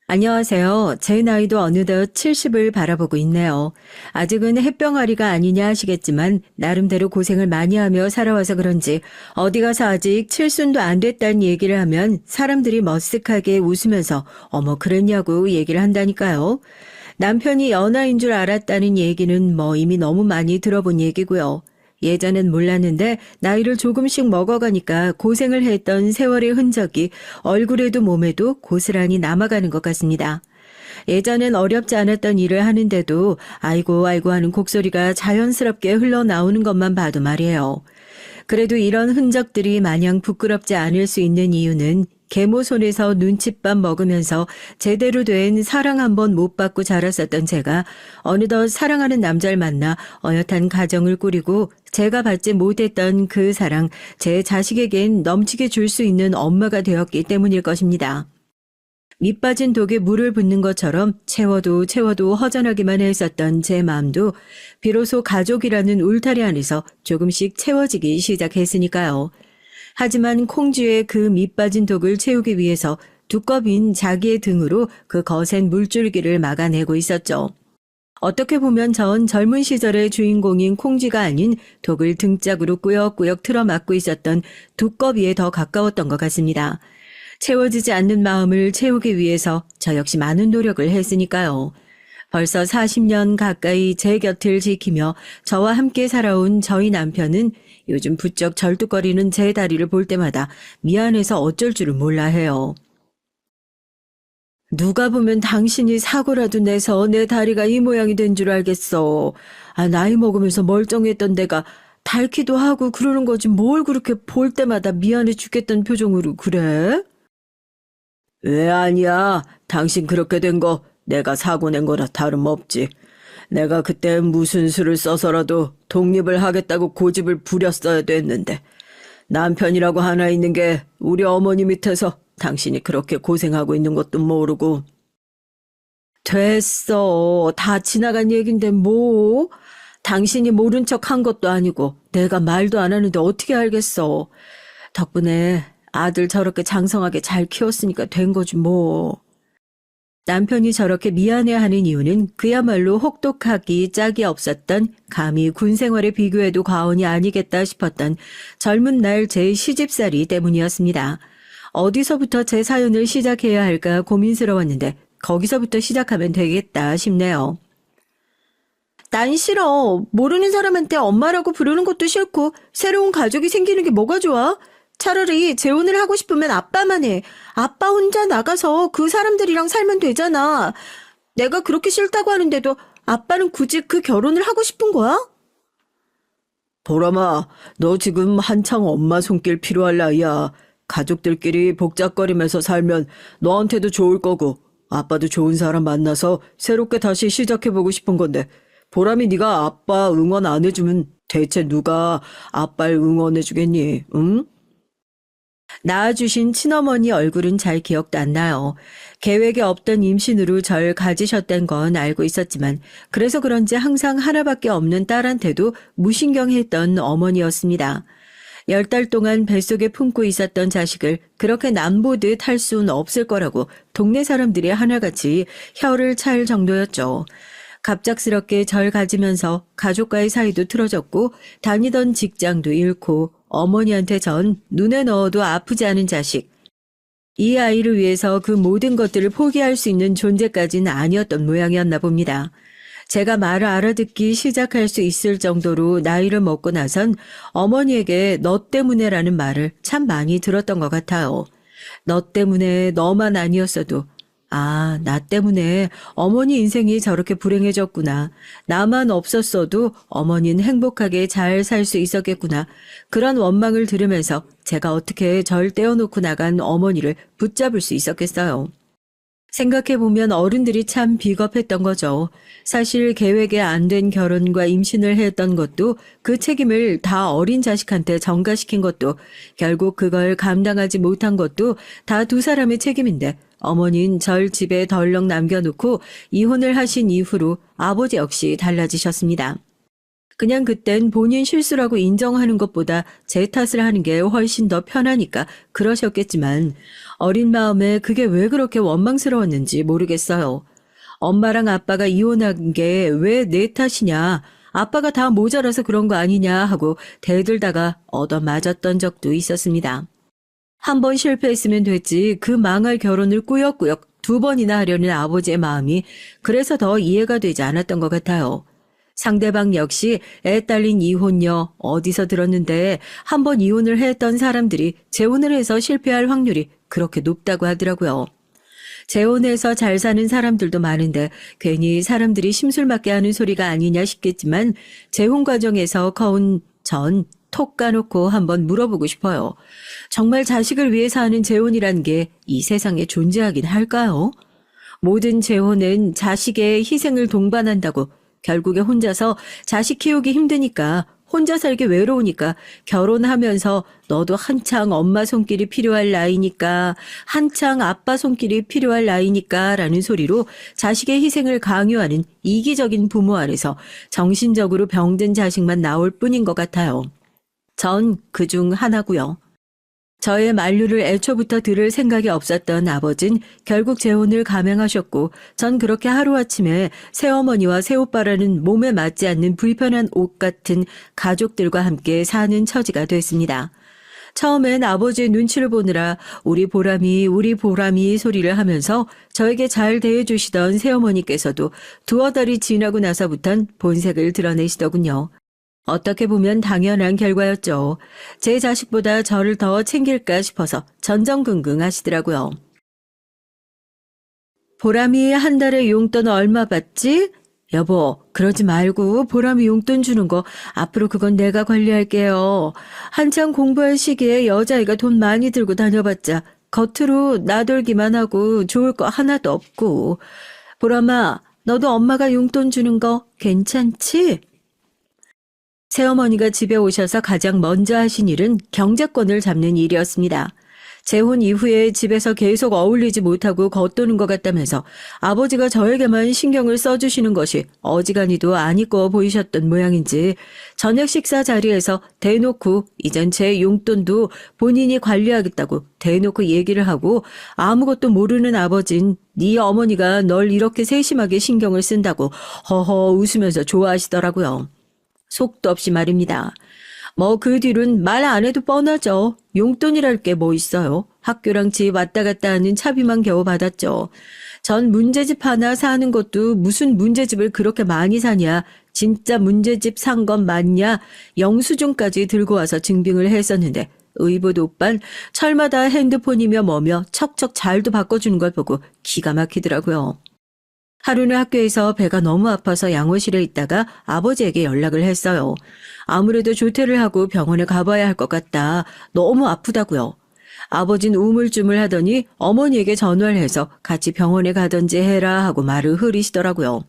안녕하세요. 제 나이도 어느덧 70을 바라보고 있네요. 아직은 햇병아리가 아니냐 하시겠지만 나름대로 고생을 많이 하며 살아와서 그런지 어디 가서 아직 칠순도 안 됐다는 얘기를 하면 사람들이 머쓱하게 웃으면서 어머 그랬냐고 얘기를 한다니까요. 남편이 연하인 줄 알았다는 얘기는 뭐 이미 너무 많이 들어본 얘기고요. 예전엔 몰랐는데 나이를 조금씩 먹어가니까 고생을 했던 세월의 흔적이 얼굴에도 몸에도 고스란히 남아가는 것 같습니다. 예전엔 어렵지 않았던 일을 하는데도 아이고 아이고 하는 곡소리가 자연스럽게 흘러나오는 것만 봐도 말이에요. 그래도 이런 흔적들이 마냥 부끄럽지 않을 수 있는 이유는 계모 손에서 눈칫밥 먹으면서 제대로 된 사랑 한 번 못 받고 자랐었던 제가 어느덧 사랑하는 남자를 만나 어엿한 가정을 꾸리고 제가 받지 못했던 그 사랑 제 자식에겐 넘치게 줄 수 있는 엄마가 되었기 때문일 것입니다. 밑 빠진 독에 물을 붓는 것처럼 채워도 허전하기만 했었던 제 마음도 비로소 가족이라는 울타리 안에서 조금씩 채워지기 시작했으니까요. 하지만 콩쥐의 그 밑 빠진 독을 채우기 위해서 두꺼빈 자기의 등으로 그 거센 물줄기를 막아내고 있었죠. 어떻게 보면 전 젊은 시절의 주인공인 콩쥐가 아닌 독을 등짝으로 꾸역꾸역 틀어막고 있었던 두꺼비에 더 가까웠던 것 같습니다. 채워지지 않는 마음을 채우기 위해서 저 역시 많은 노력을 했으니까요. 벌써 40년 가까이 제 곁을 지키며 저와 함께 살아온 저희 남편은 요즘 부쩍 절뚝거리는 제 다리를 볼 때마다 미안해서 어쩔 줄을 몰라 해요. 누가 보면 당신이 사고라도 내서 내 다리가 이 모양이 된 줄 알겠어. 나이 먹으면서 멀쩡했던 데가 닳기도 하고 그러는 거지 뭘 그렇게 볼 때마다 미안해 죽겠다는 표정으로 그래? 왜 아니야. 당신 그렇게 된 거 내가 사고 낸 거라 다름없지. 내가 그때 무슨 수를 써서라도 독립을 하겠다고 고집을 부렸어야 됐는데 남편이라고 하나 있는 게 우리 어머니 밑에서 당신이 그렇게 고생하고 있는 것도 모르고. 됐어. 다 지나간 얘긴데 뭐. 당신이 모른 척 한 것도 아니고 내가 말도 안 하는데 어떻게 알겠어. 덕분에 아들 저렇게 장성하게 잘 키웠으니까 된 거지 뭐. 남편이 저렇게 미안해하는 이유는 그야말로 혹독하기 짝이 없었던 감히 군 생활에 비교해도 과언이 아니겠다 싶었던 젊은 날 제 시집살이 때문이었습니다. 어디서부터 제 사연을 시작해야 할까 고민스러웠는데 거기서부터 시작하면 되겠다 싶네요. 난 싫어. 모르는 사람한테 엄마라고 부르는 것도 싫고 새로운 가족이 생기는 게 뭐가 좋아? 차라리 재혼을 하고 싶으면 아빠만 해. 아빠 혼자 나가서 그 사람들이랑 살면 되잖아. 내가 그렇게 싫다고 하는데도 아빠는 굳이 그 결혼을 하고 싶은 거야? 보람아, 너 지금 한창 엄마 손길 필요할 나이야. 가족들끼리 복잡거리면서 살면 너한테도 좋을 거고 아빠도 좋은 사람 만나서 새롭게 다시 시작해보고 싶은 건데 보람이 네가 아빠 응원 안 해주면 대체 누가 아빠를 응원해주겠니? 응? 낳아주신 친어머니 얼굴은 잘 기억도 안 나요. 계획에 없던 임신으로 절 가지셨던 건 알고 있었지만 그래서 그런지 항상 하나밖에 없는 딸한테도 무신경했던 어머니였습니다. 10달 동안 뱃속에 품고 있었던 자식을 그렇게 남보듯 할 수는 없을 거라고 동네 사람들이 하나같이 혀를 찰 정도였죠. 갑작스럽게 절 가지면서 가족과의 사이도 틀어졌고 다니던 직장도 잃고 어머니한테 전 눈에 넣어도 아프지 않은 자식. 이 아이를 위해서 그 모든 것들을 포기할 수 있는 존재까지는 아니었던 모양이었나 봅니다. 제가 말을 알아듣기 시작할 수 있을 정도로 나이를 먹고 나선 어머니에게 너 때문에라는 말을 참 많이 들었던 것 같아요. 너 때문에 너만 아니었어도 나 때문에 어머니 인생이 저렇게 불행해졌구나. 나만 없었어도 어머니는 행복하게 잘 살 수 있었겠구나. 그런 원망을 들으면서 제가 어떻게 절 떼어놓고 나간 어머니를 붙잡을 수 있었겠어요. 생각해보면 어른들이 참 비겁했던 거죠. 사실 계획에 안 된 결혼과 임신을 했던 것도 그 책임을 다 어린 자식한테 전가시킨 것도 결국 그걸 감당하지 못한 것도 다 두 사람의 책임인데 어머니는 절 집에 덜렁 남겨놓고 이혼을 하신 이후로 아버지 역시 달라지셨습니다. 그냥 그땐 본인 실수라고 인정하는 것보다 제 탓을 하는 게 훨씬 더 편하니까 그러셨겠지만 어린 마음에 그게 왜 그렇게 원망스러웠는지 모르겠어요. 엄마랑 아빠가 이혼한 게 왜 내 탓이냐, 아빠가 다 모자라서 그런 거 아니냐 하고 대들다가 얻어맞았던 적도 있었습니다. 한 번 실패했으면 됐지 그 망할 결혼을 꾸역꾸역 2번이나 하려는 아버지의 마음이 그래서 더 이해가 되지 않았던 것 같아요. 상대방 역시 애 딸린 이혼녀 어디서 들었는데 한 번 이혼을 했던 사람들이 재혼을 해서 실패할 확률이 그렇게 높다고 하더라고요. 재혼해서 잘 사는 사람들도 많은데 괜히 사람들이 심술맞게 하는 소리가 아니냐 싶겠지만 재혼 과정에서 커온 전 톡 까놓고 한번 물어보고 싶어요. 정말 자식을 위해서 하는 재혼이란 게 이 세상에 존재하긴 할까요? 모든 재혼은 자식의 희생을 동반한다고 결국에 혼자서 자식 키우기 힘드니까 혼자 살기 외로우니까 결혼하면서 너도 한창 엄마 손길이 필요할 나이니까 한창 아빠 손길이 필요할 나이니까 라는 소리로 자식의 희생을 강요하는 이기적인 부모 아래서 정신적으로 병든 자식만 나올 뿐인 것 같아요. 전 그중 하나고요. 저의 만류를 애초부터 들을 생각이 없었던 아버진 결국 재혼을 감행하셨고 전 그렇게 하루아침에 새어머니와 새오빠라는 몸에 맞지 않는 불편한 옷 같은 가족들과 함께 사는 처지가 됐습니다. 처음엔 아버지의 눈치를 보느라 우리 보람이 소리를 하면서 저에게 잘 대해주시던 새어머니께서도 2달이 지나고 나서부턴 본색을 드러내시더군요. 어떻게 보면 당연한 결과였죠. 제 자식보다 저를 더 챙길까 싶어서 전전긍긍 하시더라고요. 보람이 한 달에 용돈 얼마 받지? 여보, 그러지 말고 보람이 용돈 주는 거 앞으로 그건 내가 관리할게요. 한창 공부할 시기에 여자애가 돈 많이 들고 다녀봤자 겉으로 나돌기만 하고 좋을 거 하나도 없고. 보람아, 너도 엄마가 용돈 주는 거 괜찮지? 새어머니가 집에 오셔서 가장 먼저 하신 일은 경제권을 잡는 일이었습니다. 재혼 이후에 집에서 계속 어울리지 못하고 겉도는 것 같다면서 아버지가 저에게만 신경을 써주시는 것이 어지간히도 안 이꺼 보이셨던 모양인지 저녁 식사 자리에서 대놓고 이젠 제 용돈도 본인이 관리하겠다고 대놓고 얘기를 하고 아무것도 모르는 아버진 네 어머니가 널 이렇게 세심하게 신경을 쓴다고 허허 웃으면서 좋아하시더라고요. 속도 없이 말입니다. 뭐 그 뒤로는 말 안 해도 뻔하죠. 용돈이랄 게 뭐 있어요. 학교랑 집 왔다 갔다 하는 차비만 겨우 받았죠. 전 문제집 하나 사는 것도 무슨 문제집을 그렇게 많이 사냐. 진짜 문제집 산 건 맞냐. 영수증까지 들고 와서 증빙을 했었는데 의붓 오빤 철마다 핸드폰이며 뭐며 척척 잘도 바꿔주는 걸 보고 기가 막히더라고요. 하루는 학교에서 배가 너무 아파서 양호실에 있다가 아버지에게 연락을 했어요. 아무래도 조퇴를 하고 병원에 가봐야 할 것 같다. 너무 아프다고요. 아버진 우물쭈물 하더니 어머니에게 전화를 해서 같이 병원에 가던지 해라 하고 말을 흐리시더라고요.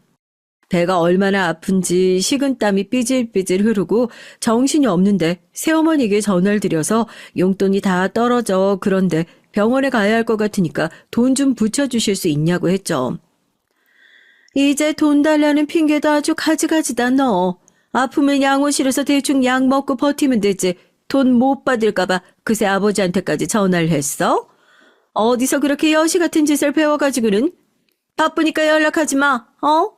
배가 얼마나 아픈지 식은땀이 삐질삐질 흐르고 정신이 없는데 새어머니에게 전화를 드려서 용돈이 다 떨어져 그런데 병원에 가야 할 것 같으니까 돈 좀 붙여주실 수 있냐고 했죠. 이제 돈 달라는 핑계도 아주 가지가지다 너. 아프면 양호실에서 대충 약 먹고 버티면 되지. 돈 못 받을까봐 그새 아버지한테까지 전화를 했어? 어디서 그렇게 여시 같은 짓을 배워가지고는? 바쁘니까 연락하지 마, 어?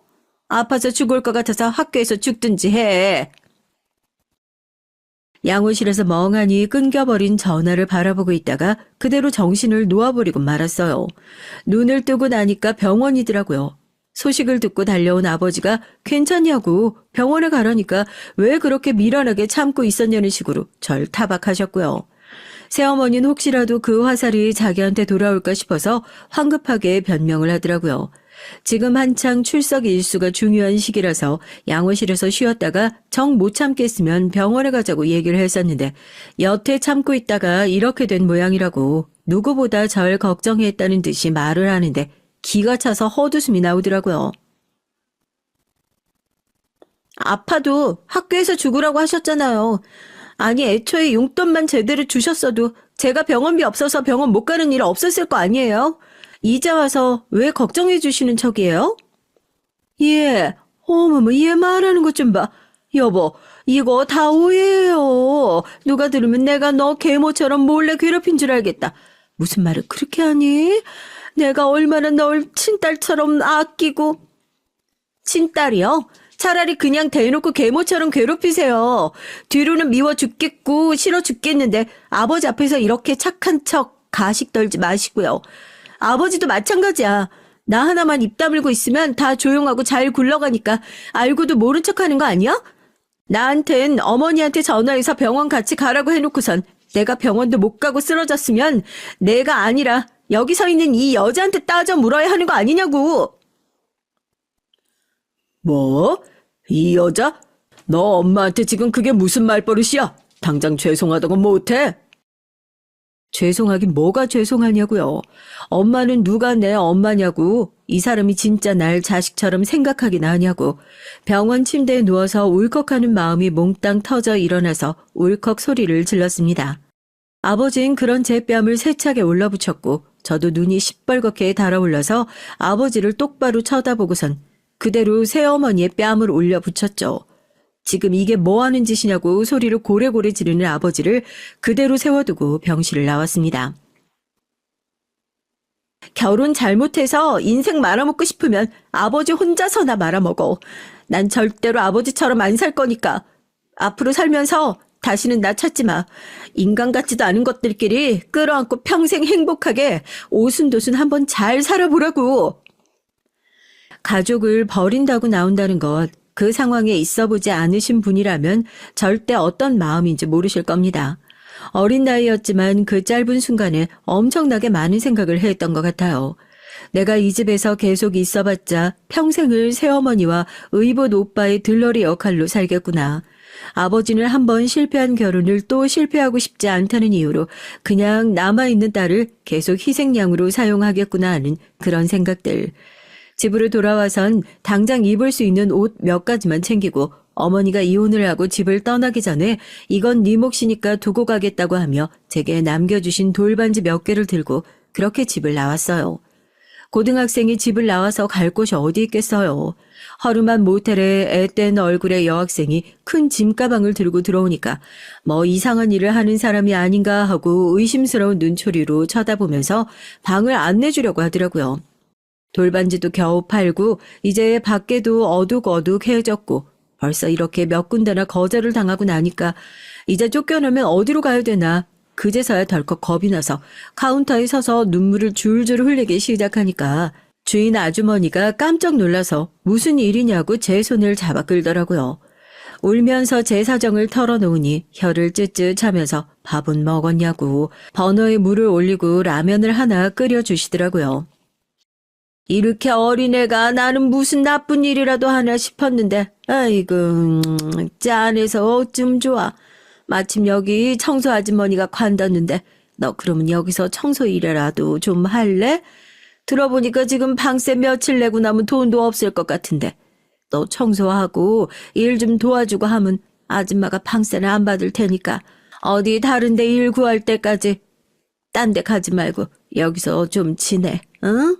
아파서 죽을 것 같아서 학교에서 죽든지 해. 양호실에서 멍하니 끊겨버린 전화를 바라보고 있다가 그대로 정신을 놓아버리고 말았어요. 눈을 뜨고 나니까 병원이더라고요. 소식을 듣고 달려온 아버지가 괜찮냐고 병원에 가라니까 왜 그렇게 미련하게 참고 있었냐는 식으로 절 타박하셨고요. 새어머니는 혹시라도 그 화살이 자기한테 돌아올까 싶어서 황급하게 변명을 하더라고요. 지금 한창 출석 일수가 중요한 시기라서 양호실에서 쉬었다가 정 못 참겠으면 병원에 가자고 얘기를 했었는데 여태 참고 있다가 이렇게 된 모양이라고 누구보다 절 걱정했다는 듯이 말을 하는데 기가 차서 헛웃음이 나오더라고요. 아파도 학교에서 죽으라고 하셨잖아요. 아니 애초에 용돈만 제대로 주셨어도 제가 병원비 없어서 병원 못 가는 일 없었을 거 아니에요? 이제 와서 왜 걱정해 주시는 척이에요? 예, 어머머 얘 말하는 것 좀 봐. 여보, 이거 다 오해예요. 누가 들으면 내가 너 계모처럼 몰래 괴롭힌 줄 알겠다. 무슨 말을 그렇게 하니? 내가 얼마나 널 친딸처럼 아끼고. 친딸이요? 차라리 그냥 대놓고 계모처럼 괴롭히세요. 뒤로는 미워 죽겠고 싫어 죽겠는데 아버지 앞에서 이렇게 착한 척 가식 떨지 마시고요. 아버지도 마찬가지야. 나 하나만 입 다물고 있으면 다 조용하고 잘 굴러가니까 알고도 모른 척하는 거 아니야? 나한텐 어머니한테 전화해서 병원 같이 가라고 해놓고선 내가 병원도 못 가고 쓰러졌으면 내가 아니라 여기 서 있는 이 여자한테 따져 물어야 하는 거 아니냐고. 뭐? 이 여자? 너 엄마한테 지금 그게 무슨 말버릇이야? 당장 죄송하다고 못해? 죄송하긴 뭐가 죄송하냐고요. 엄마는 누가 내 엄마냐고. 이 사람이 진짜 날 자식처럼 생각하긴 하냐고. 병원 침대에 누워서 울컥하는 마음이 몽땅 터져 일어나서 울컥 소리를 질렀습니다. 아버진 그런 제 뺨을 세차게 올라붙였고 저도 눈이 시뻘겋게 달아올라서 아버지를 똑바로 쳐다보고선 그대로 새어머니의 뺨을 올려붙였죠. 지금 이게 뭐 하는 짓이냐고 소리를 고래고래 지르는 아버지를 그대로 세워두고 병실을 나왔습니다. 결혼 잘못해서 인생 말아먹고 싶으면 아버지 혼자서나 말아먹어. 난 절대로 아버지처럼 안 살 거니까. 앞으로 살면서 다시는 나 찾지 마. 인간 같지도 않은 것들끼리 끌어안고 평생 행복하게 오순도순 한번 잘 살아보라고. 가족을 버린다고 나온다는 것, 그 상황에 있어보지 않으신 분이라면 절대 어떤 마음인지 모르실 겁니다. 어린 나이였지만 그 짧은 순간에 엄청나게 많은 생각을 했던 것 같아요. 내가 이 집에서 계속 있어봤자 평생을 새어머니와 의붓 오빠의 들러리 역할로 살겠구나. 아버지는 한번 실패한 결혼을 또 실패하고 싶지 않다는 이유로 그냥 남아있는 딸을 계속 희생양으로 사용하겠구나 하는 그런 생각들. 집으로 돌아와선 당장 입을 수 있는 옷 몇 가지만 챙기고 어머니가 이혼을 하고 집을 떠나기 전에 이건 네 몫이니까 두고 가겠다고 하며 제게 남겨주신 돌반지 몇 개를 들고 그렇게 집을 나왔어요. 고등학생이 집을 나와서 갈 곳이 어디 있겠어요. 허름한 모텔에 앳된 얼굴의 여학생이 큰 짐가방을 들고 들어오니까 뭐 이상한 일을 하는 사람이 아닌가 하고 의심스러운 눈초리로 쳐다보면서 방을 안내주려고 하더라고요. 돌반지도 겨우 팔고 이제 밖에도 어둑어둑해졌고 벌써 이렇게 몇 군데나 거절을 당하고 나니까 이제 쫓겨나면 어디로 가야 되나 그제서야 덜컥 겁이 나서 카운터에 서서 눈물을 줄줄 흘리기 시작하니까 주인 아주머니가 깜짝 놀라서 무슨 일이냐고 제 손을 잡아 끌더라고요. 울면서 제 사정을 털어놓으니 혀를 쯧쯧하면서 밥은 먹었냐고 버너에 물을 올리고 라면을 하나 끓여주시더라고요. 이렇게 어린애가 나는 무슨 나쁜 일이라도 하나 싶었는데 아이고 짠해서 어쩜 좋아. 마침 여기 청소 아주머니가 관뒀는데 너 그러면 여기서 청소 일이라도 좀 할래? 들어보니까 지금 방세 며칠 내고 나면 돈도 없을 것 같은데 너 청소하고 일 좀 도와주고 하면 아줌마가 방세는 안 받을 테니까 어디 다른 데 일 구할 때까지 딴 데 가지 말고 여기서 좀 지내, 응?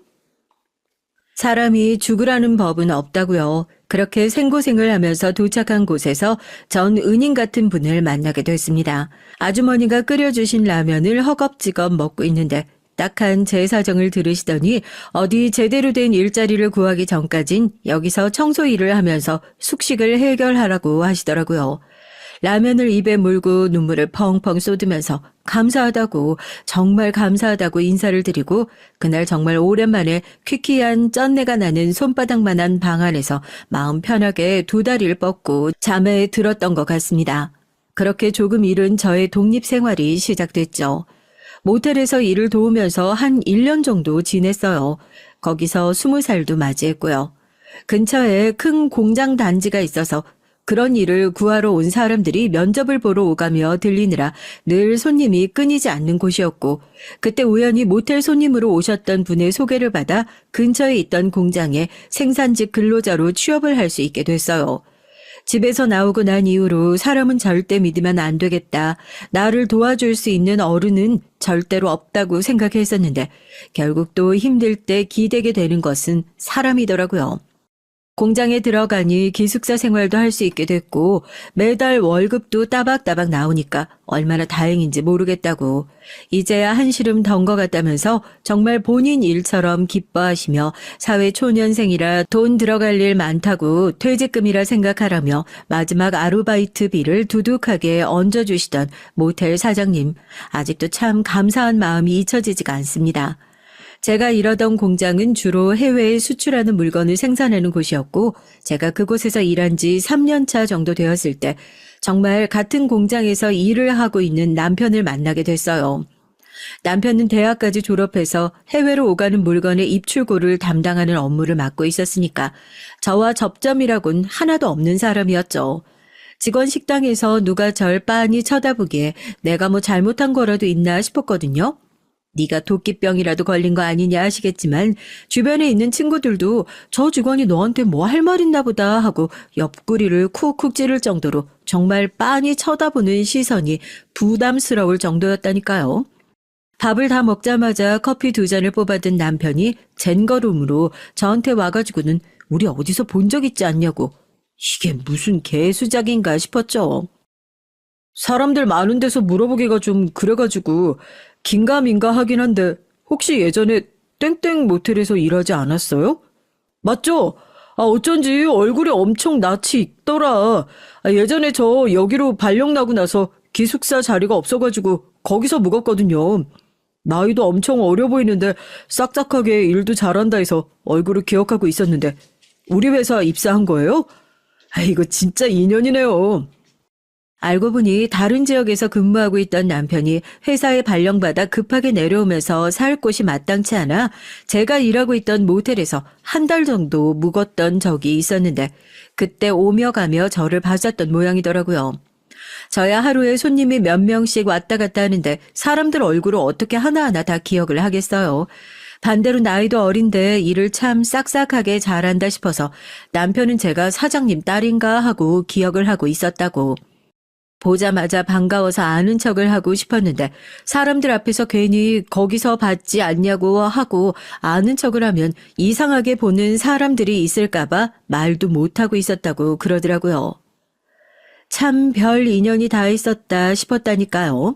사람이 죽으라는 법은 없다고요. 그렇게 생고생을 하면서 도착한 곳에서 전 은인 같은 분을 만나게 됐습니다. 아주머니가 끓여주신 라면을 허겁지겁 먹고 있는데 딱한 제 사정을 들으시더니 어디 제대로 된 일자리를 구하기 전까진 여기서 청소 일을 하면서 숙식을 해결하라고 하시더라고요. 라면을 입에 물고 눈물을 펑펑 쏟으면서 감사하다고 정말 감사하다고 인사를 드리고 그날 정말 오랜만에 퀴퀴한 쩐내가 나는 손바닥만한 방 안에서 마음 편하게 두 다리를 뻗고 잠에 들었던 것 같습니다. 그렇게 조금 이른 저의 독립생활이 시작됐죠. 모텔에서 일을 도우면서 한 1년 정도 지냈어요. 거기서 20살도 맞이했고요. 근처에 큰 공장 단지가 있어서 그런 일을 구하러 온 사람들이 면접을 보러 오가며 들리느라 늘 손님이 끊이지 않는 곳이었고 그때 우연히 모텔 손님으로 오셨던 분의 소개를 받아 근처에 있던 공장에 생산직 근로자로 취업을 할 수 있게 됐어요. 집에서 나오고 난 이후로 사람은 절대 믿으면 안 되겠다. 나를 도와줄 수 있는 어른은 절대로 없다고 생각했었는데 결국 또 힘들 때 기대게 되는 것은 사람이더라고요. 공장에 들어가니 기숙사 생활도 할 수 있게 됐고 매달 월급도 따박따박 나오니까 얼마나 다행인지 모르겠다고. 이제야 한시름 던 것 같다면서 정말 본인 일처럼 기뻐하시며 사회 초년생이라 돈 들어갈 일 많다고 퇴직금이라 생각하라며 마지막 아르바이트비를 두둑하게 얹어주시던 모텔 사장님. 아직도 참 감사한 마음이 잊혀지지가 않습니다. 제가 일하던 공장은 주로 해외에 수출하는 물건을 생산하는 곳이었고 제가 그곳에서 일한 지 3년 차 정도 되었을 때 정말 같은 공장에서 일을 하고 있는 남편을 만나게 됐어요. 남편은 대학까지 졸업해서 해외로 오가는 물건의 입출고를 담당하는 업무를 맡고 있었으니까 저와 접점이라곤 하나도 없는 사람이었죠. 직원 식당에서 누가 절 빤히 쳐다보기에 내가 뭐 잘못한 거라도 있나 싶었거든요. 네가 도끼병이라도 걸린 거 아니냐 하시겠지만 주변에 있는 친구들도 저 직원이 너한테 뭐 할 말 있나 보다 하고 옆구리를 쿡쿡 찌를 정도로 정말 빤히 쳐다보는 시선이 부담스러울 정도였다니까요. 밥을 다 먹자마자 커피 2잔을 뽑아든 남편이 젠걸음으로 저한테 와가지고는 우리 어디서 본 적 있지 않냐고. 이게 무슨 개수작인가 싶었죠. 사람들 많은 데서 물어보기가 좀 그래가지고 긴가민가 하긴 한데 혹시 예전에 땡땡 모텔에서 일하지 않았어요? 맞죠? 어쩐지 얼굴이 엄청 낯이 익더라. 예전에 저 여기로 발령 나고 나서 기숙사 자리가 없어가지고 거기서 묵었거든요. 나이도 엄청 어려 보이는데 싹싹하게 일도 잘한다 해서 얼굴을 기억하고 있었는데 우리 회사 입사한 거예요? 이거 진짜 인연이네요. 알고 보니 다른 지역에서 근무하고 있던 남편이 회사에 발령받아 급하게 내려오면서 살 곳이 마땅치 않아 제가 일하고 있던 모텔에서 한 달 정도 묵었던 적이 있었는데 그때 오며 가며 저를 봐줬던 모양이더라고요. 저야 하루에 손님이 몇 명씩 왔다 갔다 하는데 사람들 얼굴을 어떻게 하나하나 다 기억을 하겠어요. 반대로 나이도 어린데 일을 참 싹싹하게 잘한다 싶어서 남편은 제가 사장님 딸인가 하고 기억을 하고 있었다고. 보자마자 반가워서 아는 척을 하고 싶었는데 사람들 앞에서 괜히 거기서 봤지 않냐고 하고 아는 척을 하면 이상하게 보는 사람들이 있을까봐 말도 못하고 있었다고 그러더라고요. 참 별 인연이 다 있었다 싶었다니까요.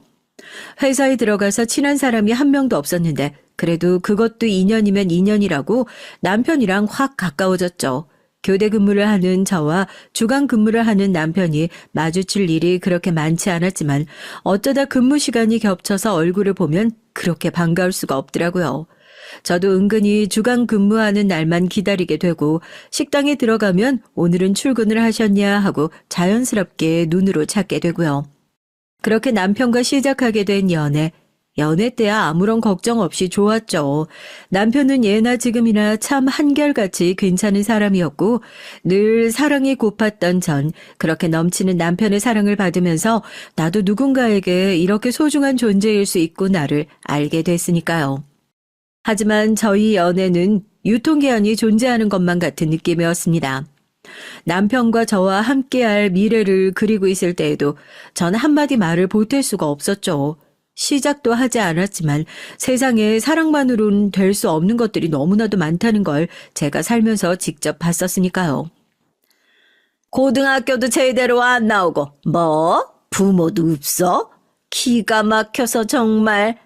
회사에 들어가서 친한 사람이 한 명도 없었는데 그래도 그것도 인연이면 인연이라고 남편이랑 확 가까워졌죠. 교대 근무를 하는 저와 주간 근무를 하는 남편이 마주칠 일이 그렇게 많지 않았지만 어쩌다 근무 시간이 겹쳐서 얼굴을 보면 그렇게 반가울 수가 없더라고요. 저도 은근히 주간 근무하는 날만 기다리게 되고 식당에 들어가면 오늘은 출근을 하셨냐 하고 자연스럽게 눈으로 찾게 되고요. 그렇게 남편과 시작하게 된 연애 때야 아무런 걱정 없이 좋았죠. 남편은 예나 지금이나 참 한결같이 괜찮은 사람이었고 늘 사랑이 고팠던 전 그렇게 넘치는 남편의 사랑을 받으면서 나도 누군가에게 이렇게 소중한 존재일 수 있구나를 알게 됐으니까요. 하지만 저희 연애는 유통기한이 존재하는 것만 같은 느낌이었습니다. 남편과 저와 함께할 미래를 그리고 있을 때에도 전 한마디 말을 보탤 수가 없었죠. 시작도 하지 않았지만 세상에 사랑만으로는 될 수 없는 것들이 너무나도 많다는 걸 제가 살면서 직접 봤었으니까요. 고등학교도 제대로 안 나오고 뭐? 부모도 없어? 기가 막혀서 정말.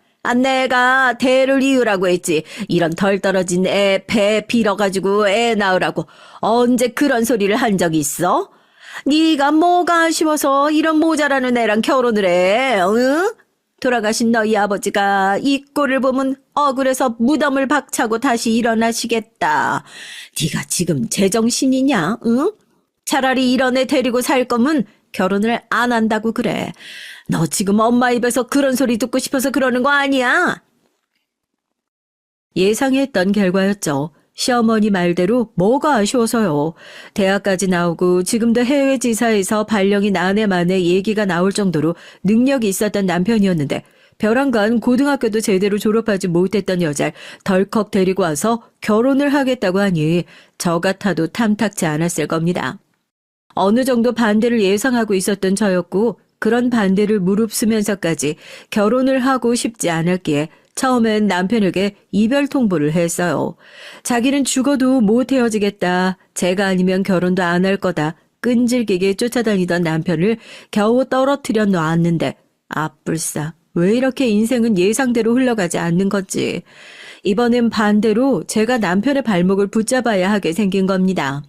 내가 대를 이으라고 했지. 이런 덜 떨어진 애 배 빌어가지고 애 낳으라고 언제 그런 소리를 한 적 있어? 네가 뭐가 아쉬워서 이런 모자라는 애랑 결혼을 해? 응? 돌아가신 너희 아버지가 이 꼴을 보면 억울해서 무덤을 박차고 다시 일어나시겠다. 네가 지금 제정신이냐? 응? 차라리 이런 애 데리고 살 거면 결혼을 안 한다고 그래. 너 지금 엄마 입에서 그런 소리 듣고 싶어서 그러는 거 아니야? 예상했던 결과였죠. 시어머니 말대로 뭐가 아쉬워서요. 대학까지 나오고 지금도 해외 지사에서 발령이 나네 만에 얘기가 나올 정도로 능력이 있었던 남편이었는데 벼랑간 고등학교도 제대로 졸업하지 못했던 여자를 덜컥 데리고 와서 결혼을 하겠다고 하니 저 같아도 탐탁지 않았을 겁니다. 어느 정도 반대를 예상하고 있었던 저였고 그런 반대를 무릅쓰면서까지 결혼을 하고 싶지 않았기에 처음엔 남편에게 이별 통보를 했어요. 자기는 죽어도 못 헤어지겠다. 제가 아니면 결혼도 안 할 거다. 끈질기게 쫓아다니던 남편을 겨우 떨어뜨려 놨는데 아뿔싸. 왜 이렇게 인생은 예상대로 흘러가지 않는 건지. 이번엔 반대로 제가 남편의 발목을 붙잡아야 하게 생긴 겁니다.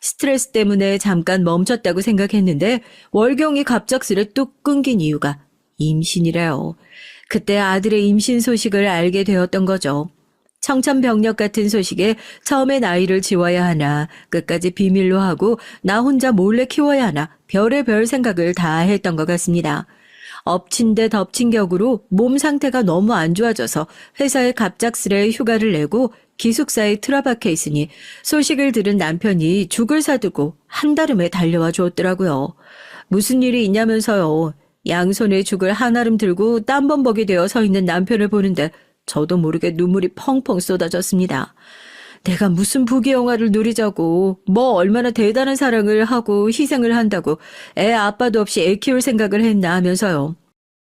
스트레스 때문에 잠깐 멈췄다고 생각했는데 월경이 갑작스레 뚝 끊긴 이유가 임신이래요. 그때 아들의 임신 소식을 알게 되었던 거죠. 청천벽력 같은 소식에 처음엔 아이를 지워야 하나, 끝까지 비밀로 하고 나 혼자 몰래 키워야 하나, 별의별 생각을 다 했던 것 같습니다. 엎친 데 덮친 격으로 몸 상태가 너무 안 좋아져서 회사에 갑작스레 휴가를 내고 기숙사에 틀어박혀 있으니 소식을 들은 남편이 죽을 사두고 한달음에 달려와 줬더라고요. 무슨 일이 있냐면서요. 양손에 죽을 한아름 들고 땀범벅이 되어 서 있는 남편을 보는데 저도 모르게 눈물이 펑펑 쏟아졌습니다. 내가 무슨 부귀영화를 누리자고 뭐 얼마나 대단한 사랑을 하고 희생을 한다고 애 아빠도 없이 애 키울 생각을 했나 하면서요.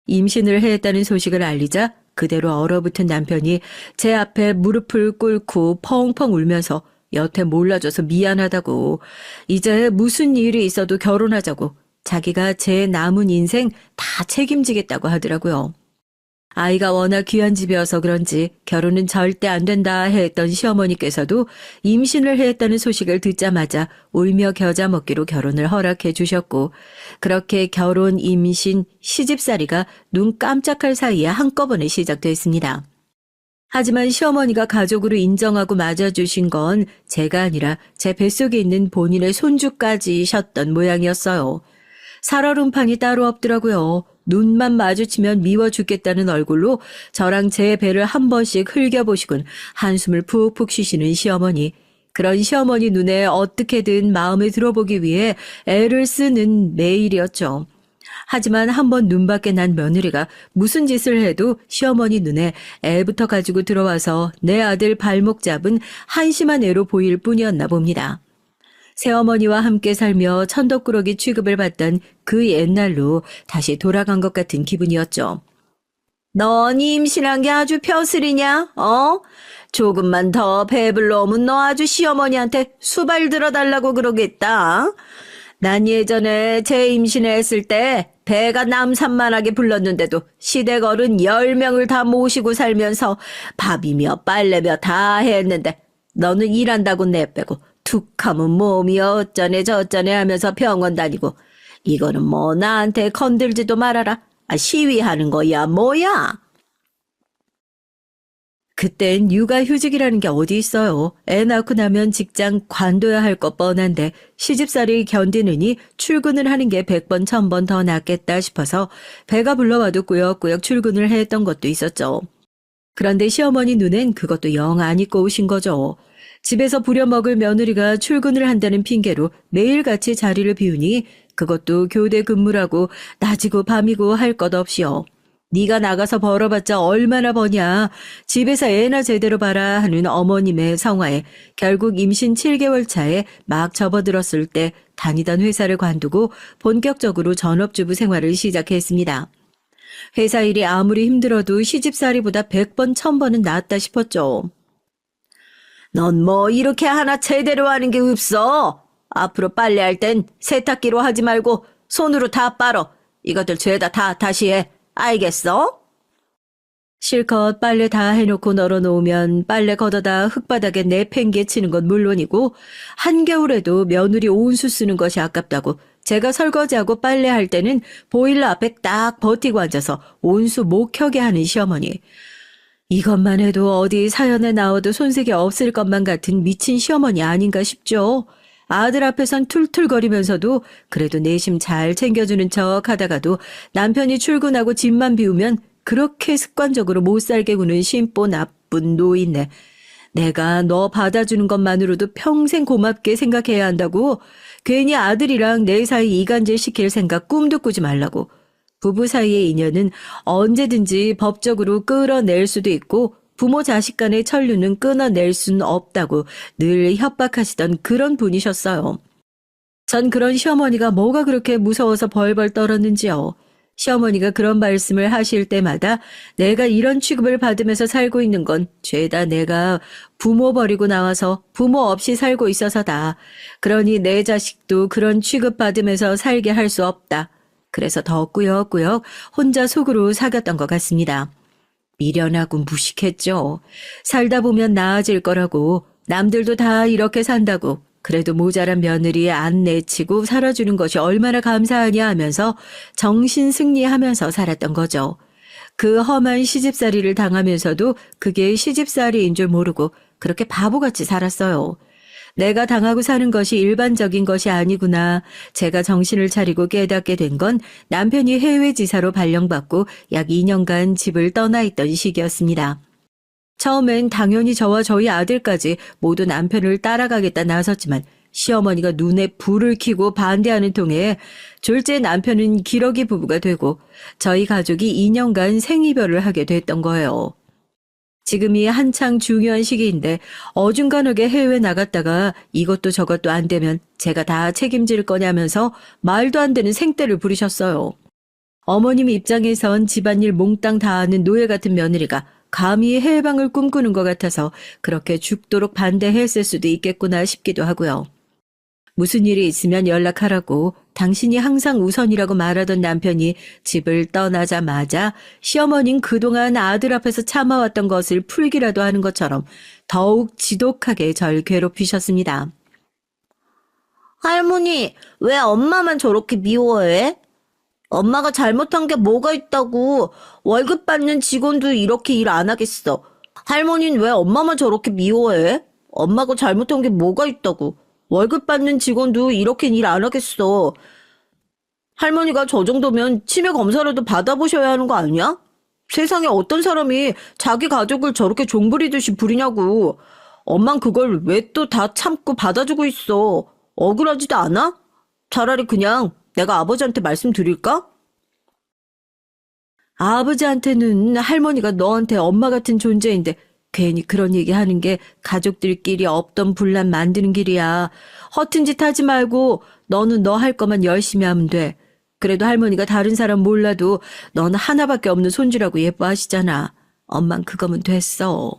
임신을 했다는 소식을 알리자 그대로 얼어붙은 남편이 제 앞에 무릎을 꿇고 펑펑 울면서 여태 몰라줘서 미안하다고 이제 무슨 일이 있어도 결혼하자고 자기가 제 남은 인생 다 책임지겠다고 하더라고요. 아이가 워낙 귀한 집이어서 그런지 결혼은 절대 안 된다 했던 시어머니께서도 임신을 했다는 소식을 듣자마자 울며 겨자 먹기로 결혼을 허락해 주셨고 그렇게 결혼, 임신, 시집살이가 눈 깜짝할 사이에 한꺼번에 시작됐습니다. 하지만 시어머니가 가족으로 인정하고 맞아주신 건 제가 아니라 제 뱃속에 있는 본인의 손주까지셨던 모양이었어요. 살얼음판이 따로 없더라고요. 눈만 마주치면 미워 죽겠다는 얼굴로 저랑 제 배를 한 번씩 흘겨보시곤 한숨을 푹푹 쉬시는 시어머니. 그런 시어머니 눈에 어떻게든 마음에 들어보기 위해 애를 쓰는 매일이었죠. 하지만 한번 눈 밖에 난 며느리가 무슨 짓을 해도 시어머니 눈에 애부터 가지고 들어와서 내 아들 발목 잡은 한심한 애로 보일 뿐이었나 봅니다. 새어머니와 함께 살며 천덕꾸러기 취급을 받던 그 옛날로 다시 돌아간 것 같은 기분이었죠. 넌 임신한 게 아주 벼슬이냐? 조금만 더 배불러오면 너 아주 시어머니한테 수발 들어달라고 그러겠다. 난 예전에 제 임신했을 때 배가 남산만하게 불렀는데도 시댁 어른 10명을 다 모시고 살면서 밥이며 빨래며 다 했는데 너는 일한다고 내빼고 툭하면 몸이 어쩌네 저쩌네 하면서 병원 다니고 이거는 뭐 나한테 건들지도 말아라. 시위하는 거야 뭐야? 그땐 육아휴직이라는 게 어디 있어요. 애 낳고 나면 직장 관둬야 할 거 뻔한데 시집살이 견디느니 출근을 하는 게 100번 1000번 더 낫겠다 싶어서 배가 불러와도 꾸역꾸역 출근을 했던 것도 있었죠. 그런데 시어머니 눈엔 그것도 영 안 입고 오신 거죠. 집에서 부려먹을 며느리가 출근을 한다는 핑계로 매일같이 자리를 비우니 그것도 교대 근무라고 낮이고 밤이고 할 것 없이요. 네가 나가서 벌어봤자 얼마나 버냐. 집에서 애나 제대로 봐라 하는 어머님의 성화에 결국 임신 7개월 차에 막 접어들었을 때 다니던 회사를 관두고 본격적으로 전업주부 생활을 시작했습니다. 회사 일이 아무리 힘들어도 시집살이보다 100번 1000번은 낫다 싶었죠. 넌 뭐 이렇게 하나 제대로 하는 게 없어. 앞으로 빨래할 땐 세탁기로 하지 말고 손으로 다 빨어. 이것들 죄다 다 다시 해. 알겠어? 실컷 빨래 다 해놓고 널어놓으면 빨래 걷어다 흙바닥에 내팽개치는 건 물론이고 한겨울에도 며느리 온수 쓰는 것이 아깝다고 제가 설거지하고 빨래할 때는 보일러 앞에 딱 버티고 앉아서 온수 못 켜게 하는 시어머니. 이것만 해도 어디 사연에 나와도 손색이 없을 것만 같은 미친 시어머니 아닌가 싶죠. 아들 앞에선 툴툴거리면서도 그래도 내심 잘 챙겨주는 척 하다가도 남편이 출근하고 집만 비우면 그렇게 습관적으로 못 살게 구는 심보 나쁜 노인네. 내가 너 받아주는 것만으로도 평생 고맙게 생각해야 한다고. 괜히 아들이랑 내 사이 이간질 시킬 생각 꿈도 꾸지 말라고. 부부 사이의 인연은 언제든지 법적으로 끌어낼 수도 있고 부모 자식 간의 천류는 끊어낼 수는 없다고 늘 협박하시던 그런 분이셨어요. 전 그런 시어머니가 뭐가 그렇게 무서워서 벌벌 떨었는지요. 시어머니가 그런 말씀을 하실 때마다 내가 이런 취급을 받으면서 살고 있는 건 죄다 내가 부모 버리고 나와서 부모 없이 살고 있어서다. 그러니 내 자식도 그런 취급받으면서 살게 할 수 없다. 그래서 더 꾸역꾸역 혼자 속으로 사귀었던 것 같습니다. 미련하고 무식했죠. 살다 보면 나아질 거라고, 남들도 다 이렇게 산다고, 그래도 모자란 며느리 안 내치고 살아주는 것이 얼마나 감사하냐 하면서 정신 승리하면서 살았던 거죠. 그 험한 시집살이를 당하면서도 그게 시집살이인 줄 모르고 그렇게 바보같이 살았어요. 내가 당하고 사는 것이 일반적인 것이 아니구나. 제가 정신을 차리고 깨닫게 된 건 남편이 해외 지사로 발령받고 약 2년간 집을 떠나 있던 시기였습니다. 처음엔 당연히 저와 저희 아들까지 모두 남편을 따라가겠다 나섰지만 시어머니가 눈에 불을 켜고 반대하는 통에 졸제 남편은 기러기 부부가 되고 저희 가족이 2년간 생이별을 하게 됐던 거예요. 지금이 한창 중요한 시기인데 어중간하게 해외 나갔다가 이것도 저것도 안 되면 제가 다 책임질 거냐면서 말도 안 되는 생떼를 부리셨어요. 어머님 입장에선 집안일 몽땅 다 하는 노예 같은 며느리가 감히 해방을 꿈꾸는 것 같아서 그렇게 죽도록 반대했을 수도 있겠구나 싶기도 하고요. 무슨 일이 있으면 연락하라고 당신이 항상 우선이라고 말하던 남편이 집을 떠나자마자 시어머니는 그동안 아들 앞에서 참아왔던 것을 풀기라도 하는 것처럼 더욱 지독하게 절 괴롭히셨습니다. 할머니, 왜 엄마만 저렇게 미워해? 엄마가 잘못한 게 뭐가 있다고. 월급 받는 직원도 이렇게 일 안 하겠어. 할머니는 왜 엄마만 저렇게 미워해? 엄마가 잘못한 게 뭐가 있다고. 월급 받는 직원도 이렇게 일 안 하겠어. 할머니가 저 정도면 치매 검사라도 받아보셔야 하는 거 아니야? 세상에 어떤 사람이 자기 가족을 저렇게 종부리듯이 부리냐고. 엄만 그걸 왜 또 다 참고 받아주고 있어. 억울하지도 않아? 차라리 그냥 내가 아버지한테 말씀드릴까? 아버지한테는 할머니가 너한테 엄마 같은 존재인데 괜히 그런 얘기 하는 게 가족들끼리 없던 분란 만드는 길이야. 허튼 짓 하지 말고 너는 너 할 거만 열심히 하면 돼. 그래도 할머니가 다른 사람 몰라도 넌 하나밖에 없는 손주라고 예뻐하시잖아. 엄만 그거면 됐어.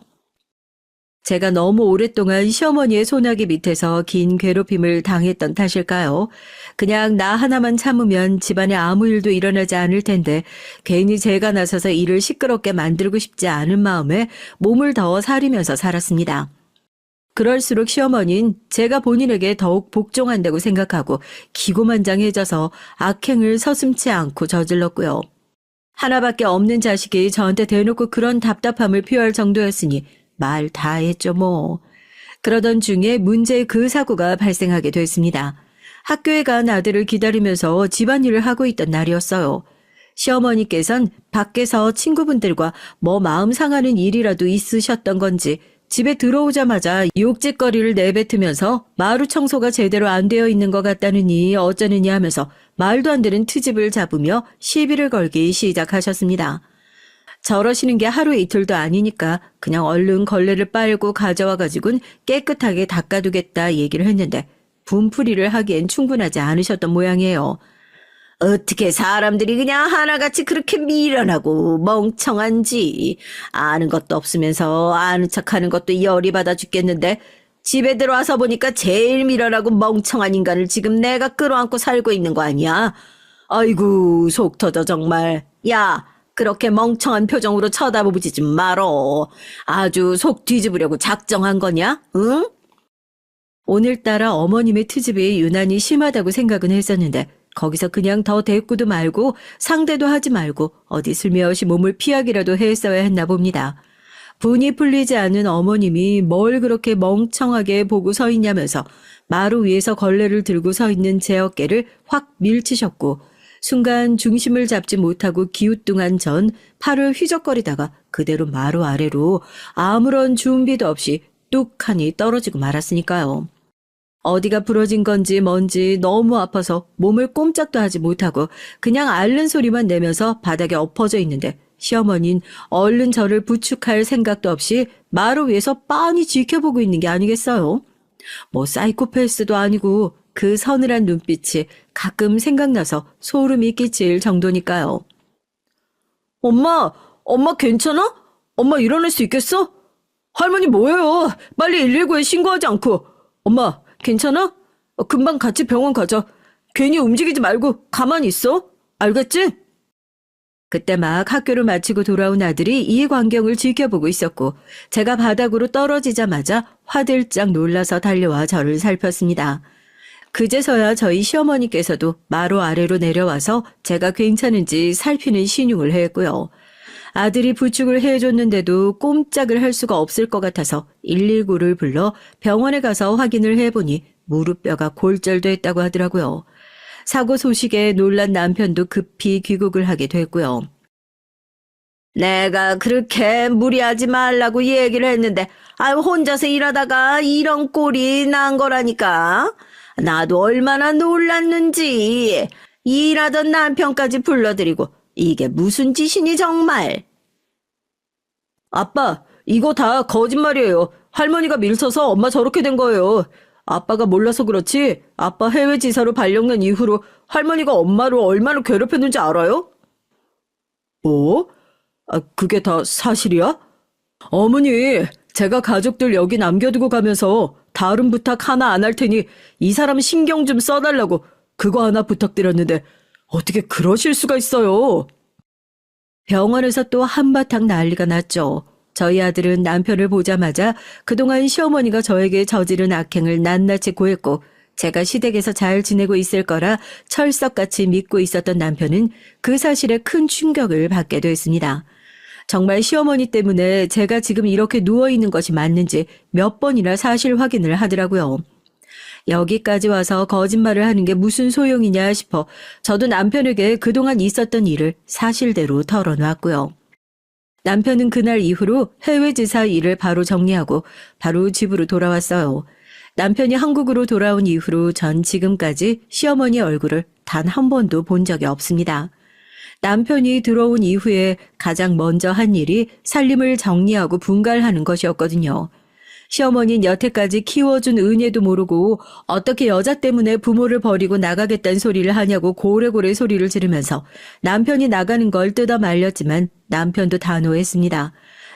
제가 너무 오랫동안 시어머니의 소나기 밑에서 긴 괴롭힘을 당했던 탓일까요? 그냥 나 하나만 참으면 집안에 아무 일도 일어나지 않을 텐데 괜히 제가 나서서 일을 시끄럽게 만들고 싶지 않은 마음에 몸을 더 사리면서 살았습니다. 그럴수록 시어머니는 제가 본인에게 더욱 복종한다고 생각하고 기고만장해져서 악행을 서슴지 않고 저질렀고요. 하나밖에 없는 자식이 저한테 대놓고 그런 답답함을 표할 정도였으니 말 다 했죠 뭐. 그러던 중에 문제의 그 사고가 발생하게 됐습니다. 학교에 간 아들을 기다리면서 집안일을 하고 있던 날이었어요. 시어머니께선 밖에서 친구분들과 뭐 마음 상하는 일이라도 있으셨던 건지 집에 들어오자마자 욕짓거리를 내뱉으면서 마루 청소가 제대로 안 되어 있는 것 같다느니 어쩌느니 하면서 말도 안 되는 트집을 잡으며 시비를 걸기 시작하셨습니다. 저러시는 게 하루 이틀도 아니니까 그냥 얼른 걸레를 빨고 가져와가지고는 깨끗하게 닦아두겠다 얘기를 했는데 분풀이를 하기엔 충분하지 않으셨던 모양이에요. 어떻게 사람들이 그냥 하나같이 그렇게 미련하고 멍청한지. 아는 것도 없으면서 아는 척하는 것도 열이 받아 죽겠는데 집에 들어와서 보니까 제일 미련하고 멍청한 인간을 지금 내가 끌어안고 살고 있는 거 아니야? 아이고 속 터져 정말. 야, 그렇게 멍청한 표정으로 쳐다보지 좀 말어. 아주 속 뒤집으려고 작정한 거냐? 응? 오늘따라 어머님의 트집이 유난히 심하다고 생각은 했었는데 거기서 그냥 더 대꾸도 말고 상대도 하지 말고 어디 슬며시 몸을 피하기라도 했어야 했나 봅니다. 분이 풀리지 않는 어머님이 뭘 그렇게 멍청하게 보고 서 있냐면서 마루 위에서 걸레를 들고 서 있는 제 어깨를 확 밀치셨고 순간 중심을 잡지 못하고 기우뚱한 전 팔을 휘적거리다가 그대로 마루 아래로 아무런 준비도 없이 뚝하니 떨어지고 말았으니까요. 어디가 부러진 건지 뭔지 너무 아파서 몸을 꼼짝도 하지 못하고 그냥 앓는 소리만 내면서 바닥에 엎어져 있는데 시어머니는 얼른 저를 부축할 생각도 없이 마루 위에서 빤히 지켜보고 있는 게 아니겠어요? 뭐 사이코패스도 아니고 그 서늘한 눈빛이 가끔 생각나서 소름이 끼칠 정도니까요. 엄마 괜찮아? 엄마 일어날 수 있겠어? 할머니 뭐예요? 빨리 119에 신고하지 않고. 엄마 괜찮아? 금방 같이 병원 가자. 괜히 움직이지 말고 가만히 있어. 알겠지? 그때 막 학교를 마치고 돌아온 아들이 이 광경을 지켜보고 있었고 제가 바닥으로 떨어지자마자 화들짝 놀라서 달려와 저를 살폈습니다. 그제서야 저희 시어머니께서도 마루 아래로 내려와서 제가 괜찮은지 살피는 신용을 했고요. 아들이 부축을 해줬는데도 꼼짝을 할 수가 없을 것 같아서 119를 불러 병원에 가서 확인을 해보니 무릎뼈가 골절됐다고 하더라고요. 사고 소식에 놀란 남편도 급히 귀국을 하게 됐고요. 내가 그렇게 무리하지 말라고 얘기를 했는데 혼자서 일하다가 이런 꼴이 난 거라니까. 나도 얼마나 놀랐는지. 일하던 남편까지 불러들이고 이게 무슨 짓이니 정말. 아빠, 이거 다 거짓말이에요. 할머니가 밀쳐서 엄마 저렇게 된 거예요. 아빠가 몰라서 그렇지 아빠 해외 지사로 발령난 이후로 할머니가 엄마를 얼마나 괴롭혔는지 알아요? 뭐? 그게 다 사실이야? 어머니, 제가 가족들 여기 남겨두고 가면서 다른 부탁 하나 안 할 테니 이 사람 신경 좀 써달라고 그거 하나 부탁드렸는데 어떻게 그러실 수가 있어요? 병원에서 또 한바탕 난리가 났죠. 저희 아들은 남편을 보자마자 그동안 시어머니가 저에게 저지른 악행을 낱낱이 고했고 제가 시댁에서 잘 지내고 있을 거라 철석같이 믿고 있었던 남편은 그 사실에 큰 충격을 받게 됐습니다. 정말 시어머니 때문에 제가 지금 이렇게 누워있는 것이 맞는지 몇 번이나 사실 확인을 하더라고요. 여기까지 와서 거짓말을 하는 게 무슨 소용이냐 싶어 저도 남편에게 그동안 있었던 일을 사실대로 털어놨고요. 남편은 그날 이후로 해외 지사 일을 바로 정리하고 바로 집으로 돌아왔어요. 남편이 한국으로 돌아온 이후로 전 지금까지 시어머니 얼굴을 단 한 번도 본 적이 없습니다. 남편이 들어온 이후에 가장 먼저 한 일이 살림을 정리하고 분갈하는 것이었거든요. 시어머니는 여태까지 키워준 은혜도 모르고 어떻게 여자 때문에 부모를 버리고 나가겠다는 소리를 하냐고 고래고래 소리를 지르면서 남편이 나가는 걸 뜯어 말렸지만 남편도 단호했습니다.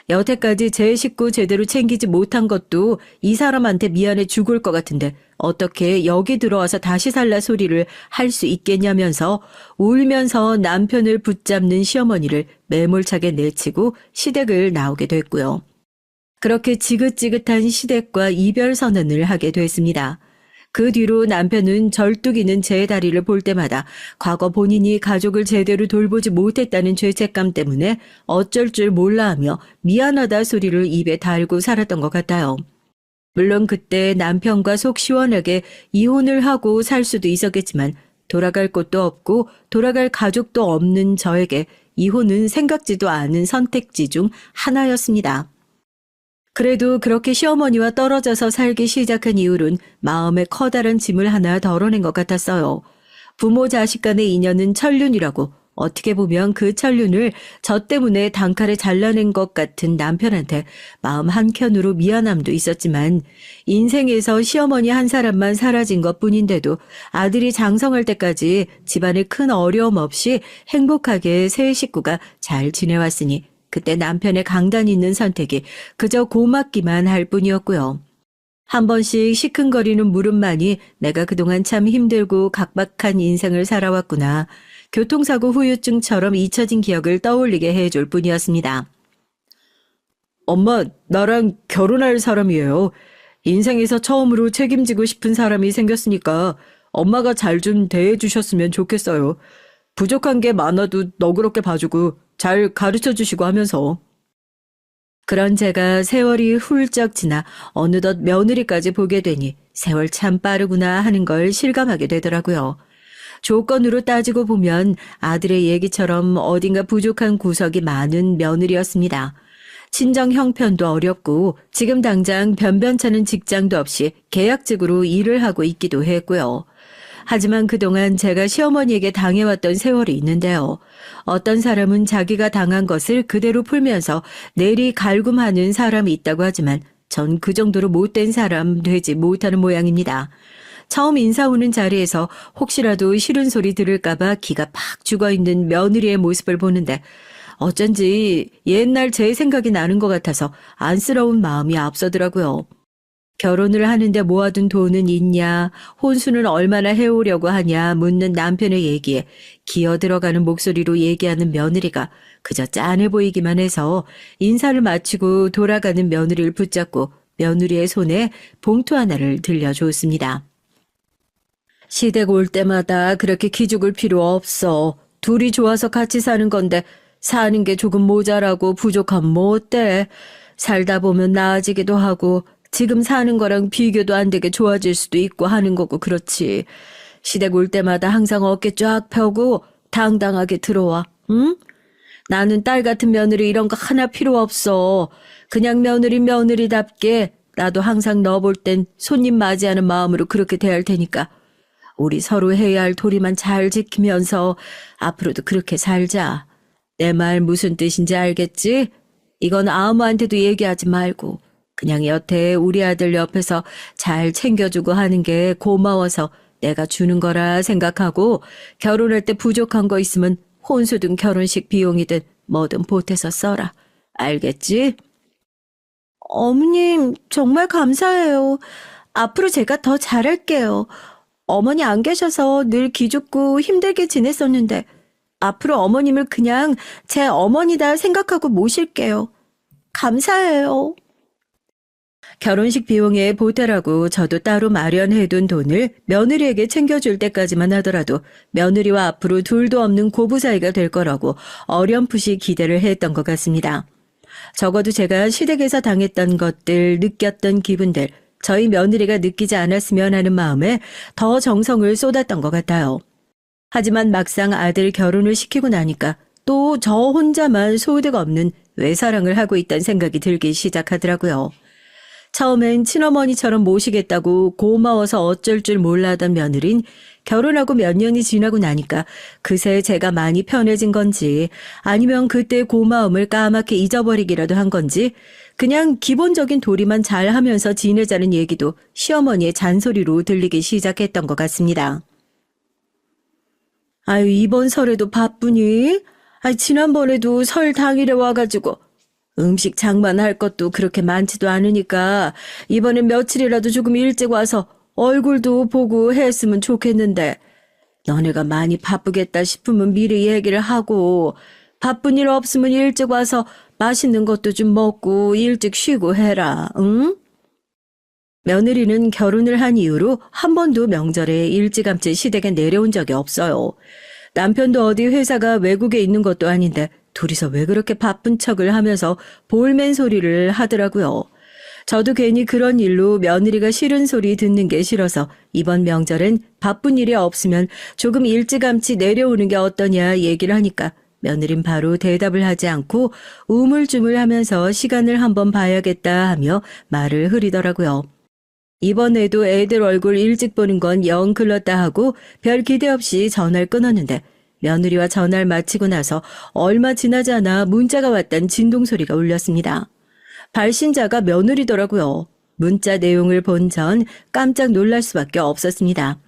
여태까지 제 식구 제대로 챙기지 못한 것도 이 사람한테 미안해 죽을 것 같은데 어떻게 여기 들어와서 다시 살라 소리를 할 수 있겠냐면서 울면서 남편을 붙잡는 시어머니를 매몰차게 내치고 시댁을 나오게 됐고요. 그렇게 지긋지긋한 시댁과 이별 선언을 하게 됐습니다. 그 뒤로 남편은 절뚝이는 제 다리를 볼 때마다 과거 본인이 가족을 제대로 돌보지 못했다는 죄책감 때문에 어쩔 줄 몰라 하며 미안하다 소리를 입에 달고 살았던 것 같아요. 물론 그때 남편과 속 시원하게 이혼을 하고 살 수도 있었겠지만 돌아갈 곳도 없고 돌아갈 가족도 없는 저에게 이혼은 생각지도 않은 선택지 중 하나였습니다. 그래도 그렇게 시어머니와 떨어져서 살기 시작한 이후론 마음에 커다란 짐을 하나 덜어낸 것 같았어요. 부모 자식 간의 인연은 천륜이라고 어떻게 보면 그 천륜을 저 때문에 단칼에 잘라낸 것 같은 남편한테 마음 한켠으로 미안함도 있었지만 인생에서 시어머니 한 사람만 사라진 것뿐인데도 아들이 장성할 때까지 집안에 큰 어려움 없이 행복하게 세 식구가 잘 지내왔으니 그때 남편의 강단 있는 선택이 그저 고맙기만 할 뿐이었고요. 한 번씩 시큰거리는 물음만이 내가 그동안 참 힘들고 각박한 인생을 살아왔구나. 교통사고 후유증처럼 잊혀진 기억을 떠올리게 해줄 뿐이었습니다. 엄마, 나랑 결혼할 사람이에요. 인생에서 처음으로 책임지고 싶은 사람이 생겼으니까 엄마가 잘 좀 대해주셨으면 좋겠어요. 부족한 게 많아도 너그럽게 봐주고 잘 가르쳐주시고 하면서. 그런 제가 세월이 훌쩍 지나 어느덧 며느리까지 보게 되니 세월 참 빠르구나 하는 걸 실감하게 되더라고요. 조건으로 따지고 보면 아들의 얘기처럼 어딘가 부족한 구석이 많은 며느리였습니다. 친정 형편도 어렵고 지금 당장 변변찮은 직장도 없이 계약직으로 일을 하고 있기도 했고요. 하지만 그동안 제가 시어머니에게 당해왔던 세월이 있는데요. 어떤 사람은 자기가 당한 것을 그대로 풀면서 내리 갈굼하는 사람이 있다고 하지만 전 그 정도로 못된 사람 되지 못하는 모양입니다. 처음 인사 오는 자리에서 혹시라도 싫은 소리 들을까봐 기가 팍 죽어있는 며느리의 모습을 보는데 어쩐지 옛날 제 생각이 나는 것 같아서 안쓰러운 마음이 앞서더라고요. 결혼을 하는데 모아둔 돈은 있냐, 혼수는 얼마나 해오려고 하냐 묻는 남편의 얘기에 기어 들어가는 목소리로 얘기하는 며느리가 그저 짠해 보이기만 해서 인사를 마치고 돌아가는 며느리를 붙잡고 며느리의 손에 봉투 하나를 들려줬습니다. 시댁 올 때마다 그렇게 기죽을 필요 없어. 둘이 좋아서 같이 사는 건데 사는 게 조금 모자라고 부족하면 뭐 어때? 살다 보면 나아지기도 하고 지금 사는 거랑 비교도 안 되게 좋아질 수도 있고 하는 거고 그렇지. 시댁 올 때마다 항상 어깨 쫙 펴고 당당하게 들어와. 응? 나는 딸 같은 며느리 이런 거 하나 필요 없어. 그냥 며느리답게 나도 항상 너 볼 땐 손님 맞이하는 마음으로 그렇게 대할 테니까 우리 서로 해야 할 도리만 잘 지키면서 앞으로도 그렇게 살자. 내 말 무슨 뜻인지 알겠지? 이건 아무한테도 얘기하지 말고 그냥 여태 우리 아들 옆에서 잘 챙겨주고 하는 게 고마워서 내가 주는 거라 생각하고 결혼할 때 부족한 거 있으면 혼수든 결혼식 비용이든 뭐든 보태서 써라. 알겠지? 어머님, 정말 감사해요. 앞으로 제가 더 잘할게요. 어머니 안 계셔서 늘 기죽고 힘들게 지냈었는데 앞으로 어머님을 그냥 제 어머니다 생각하고 모실게요. 감사해요. 결혼식 비용에 보태라고 저도 따로 마련해둔 돈을 며느리에게 챙겨줄 때까지만 하더라도 며느리와 앞으로 둘도 없는 고부 사이가 될 거라고 어렴풋이 기대를 했던 것 같습니다. 적어도 제가 시댁에서 당했던 것들, 느꼈던 기분들, 저희 며느리가 느끼지 않았으면 하는 마음에 더 정성을 쏟았던 것 같아요. 하지만 막상 아들 결혼을 시키고 나니까 또 저 혼자만 소득 없는 외사랑을 하고 있다는 생각이 들기 시작하더라고요. 처음엔 친어머니처럼 모시겠다고 고마워서 어쩔 줄 몰라하던 며느린 결혼하고 몇 년이 지나고 나니까 그새 제가 많이 편해진 건지 아니면 그때 고마움을 까맣게 잊어버리기라도 한 건지 그냥 기본적인 도리만 잘하면서 지내자는 얘기도 시어머니의 잔소리로 들리기 시작했던 것 같습니다. 아유, 이번 설에도 바쁘니? 지난번에도 설 당일에 와가지고 음식 장만할 것도 그렇게 많지도 않으니까 이번엔 며칠이라도 조금 일찍 와서 얼굴도 보고 했으면 좋겠는데 너네가 많이 바쁘겠다 싶으면 미리 얘기를 하고 바쁜 일 없으면 일찍 와서 맛있는 것도 좀 먹고 일찍 쉬고 해라, 응? 며느리는 결혼을 한 이후로 한 번도 명절에 일찌감치 시댁에 내려온 적이 없어요. 남편도 어디 회사가 외국에 있는 것도 아닌데 둘이서 왜 그렇게 바쁜 척을 하면서 볼멘 소리를 하더라고요. 저도 괜히 그런 일로 며느리가 싫은 소리 듣는 게 싫어서 이번 명절엔 바쁜 일이 없으면 조금 일찌감치 내려오는 게 어떠냐 얘기를 하니까 며느린 바로 대답을 하지 않고 우물쭈물하면서 시간을 한번 봐야겠다 하며 말을 흐리더라고요. 이번에도 애들 얼굴 일찍 보는 건 영 글렀다 하고 별 기대 없이 전화를 끊었는데 며느리와 전화를 마치고 나서 얼마 지나지 않아 문자가 왔다는 진동소리가 울렸습니다. 발신자가 며느리더라고요. 문자 내용을 본 전 깜짝 놀랄 수밖에 없었습니다.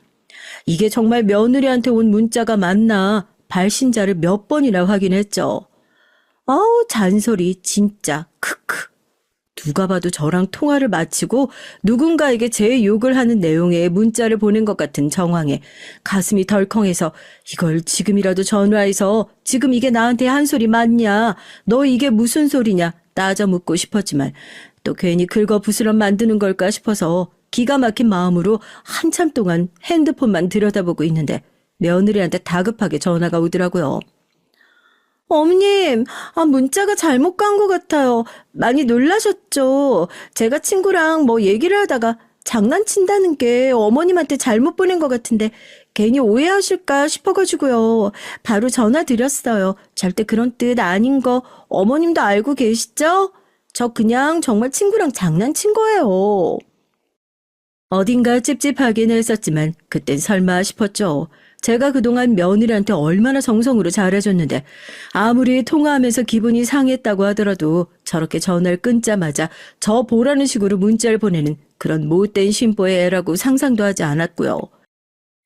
이게 정말 며느리한테 온 문자가 맞나 발신자를 몇 번이나 확인했죠. 아우 잔소리 진짜 크크. 누가 봐도 저랑 통화를 마치고 누군가에게 제 욕을 하는 내용의 문자를 보낸 것 같은 정황에 가슴이 덜컹해서 이걸 지금이라도 전화해서 지금 이게 나한테 한 소리 맞냐? 너 이게 무슨 소리냐? 따져 묻고 싶었지만 또 괜히 긁어부스럼 만드는 걸까 싶어서 기가 막힌 마음으로 한참 동안 핸드폰만 들여다보고 있는데 며느리한테 다급하게 전화가 오더라고요. 어머님, 문자가 잘못 간 것 같아요. 많이 놀라셨죠? 제가 친구랑 뭐 얘기를 하다가 장난친다는 게 어머님한테 잘못 보낸 것 같은데 괜히 오해하실까 싶어가지고요. 바로 전화 드렸어요. 절대 그런 뜻 아닌 거 어머님도 알고 계시죠? 저 그냥 정말 친구랑 장난친 거예요. 어딘가 찝찝하긴 했었지만 그땐 설마 싶었죠. 제가 그동안 며느리한테 얼마나 정성으로 잘해줬는데 아무리 통화하면서 기분이 상했다고 하더라도 저렇게 전화를 끊자마자 저 보라는 식으로 문자를 보내는 그런 못된 심보의 애라고 상상도 하지 않았고요.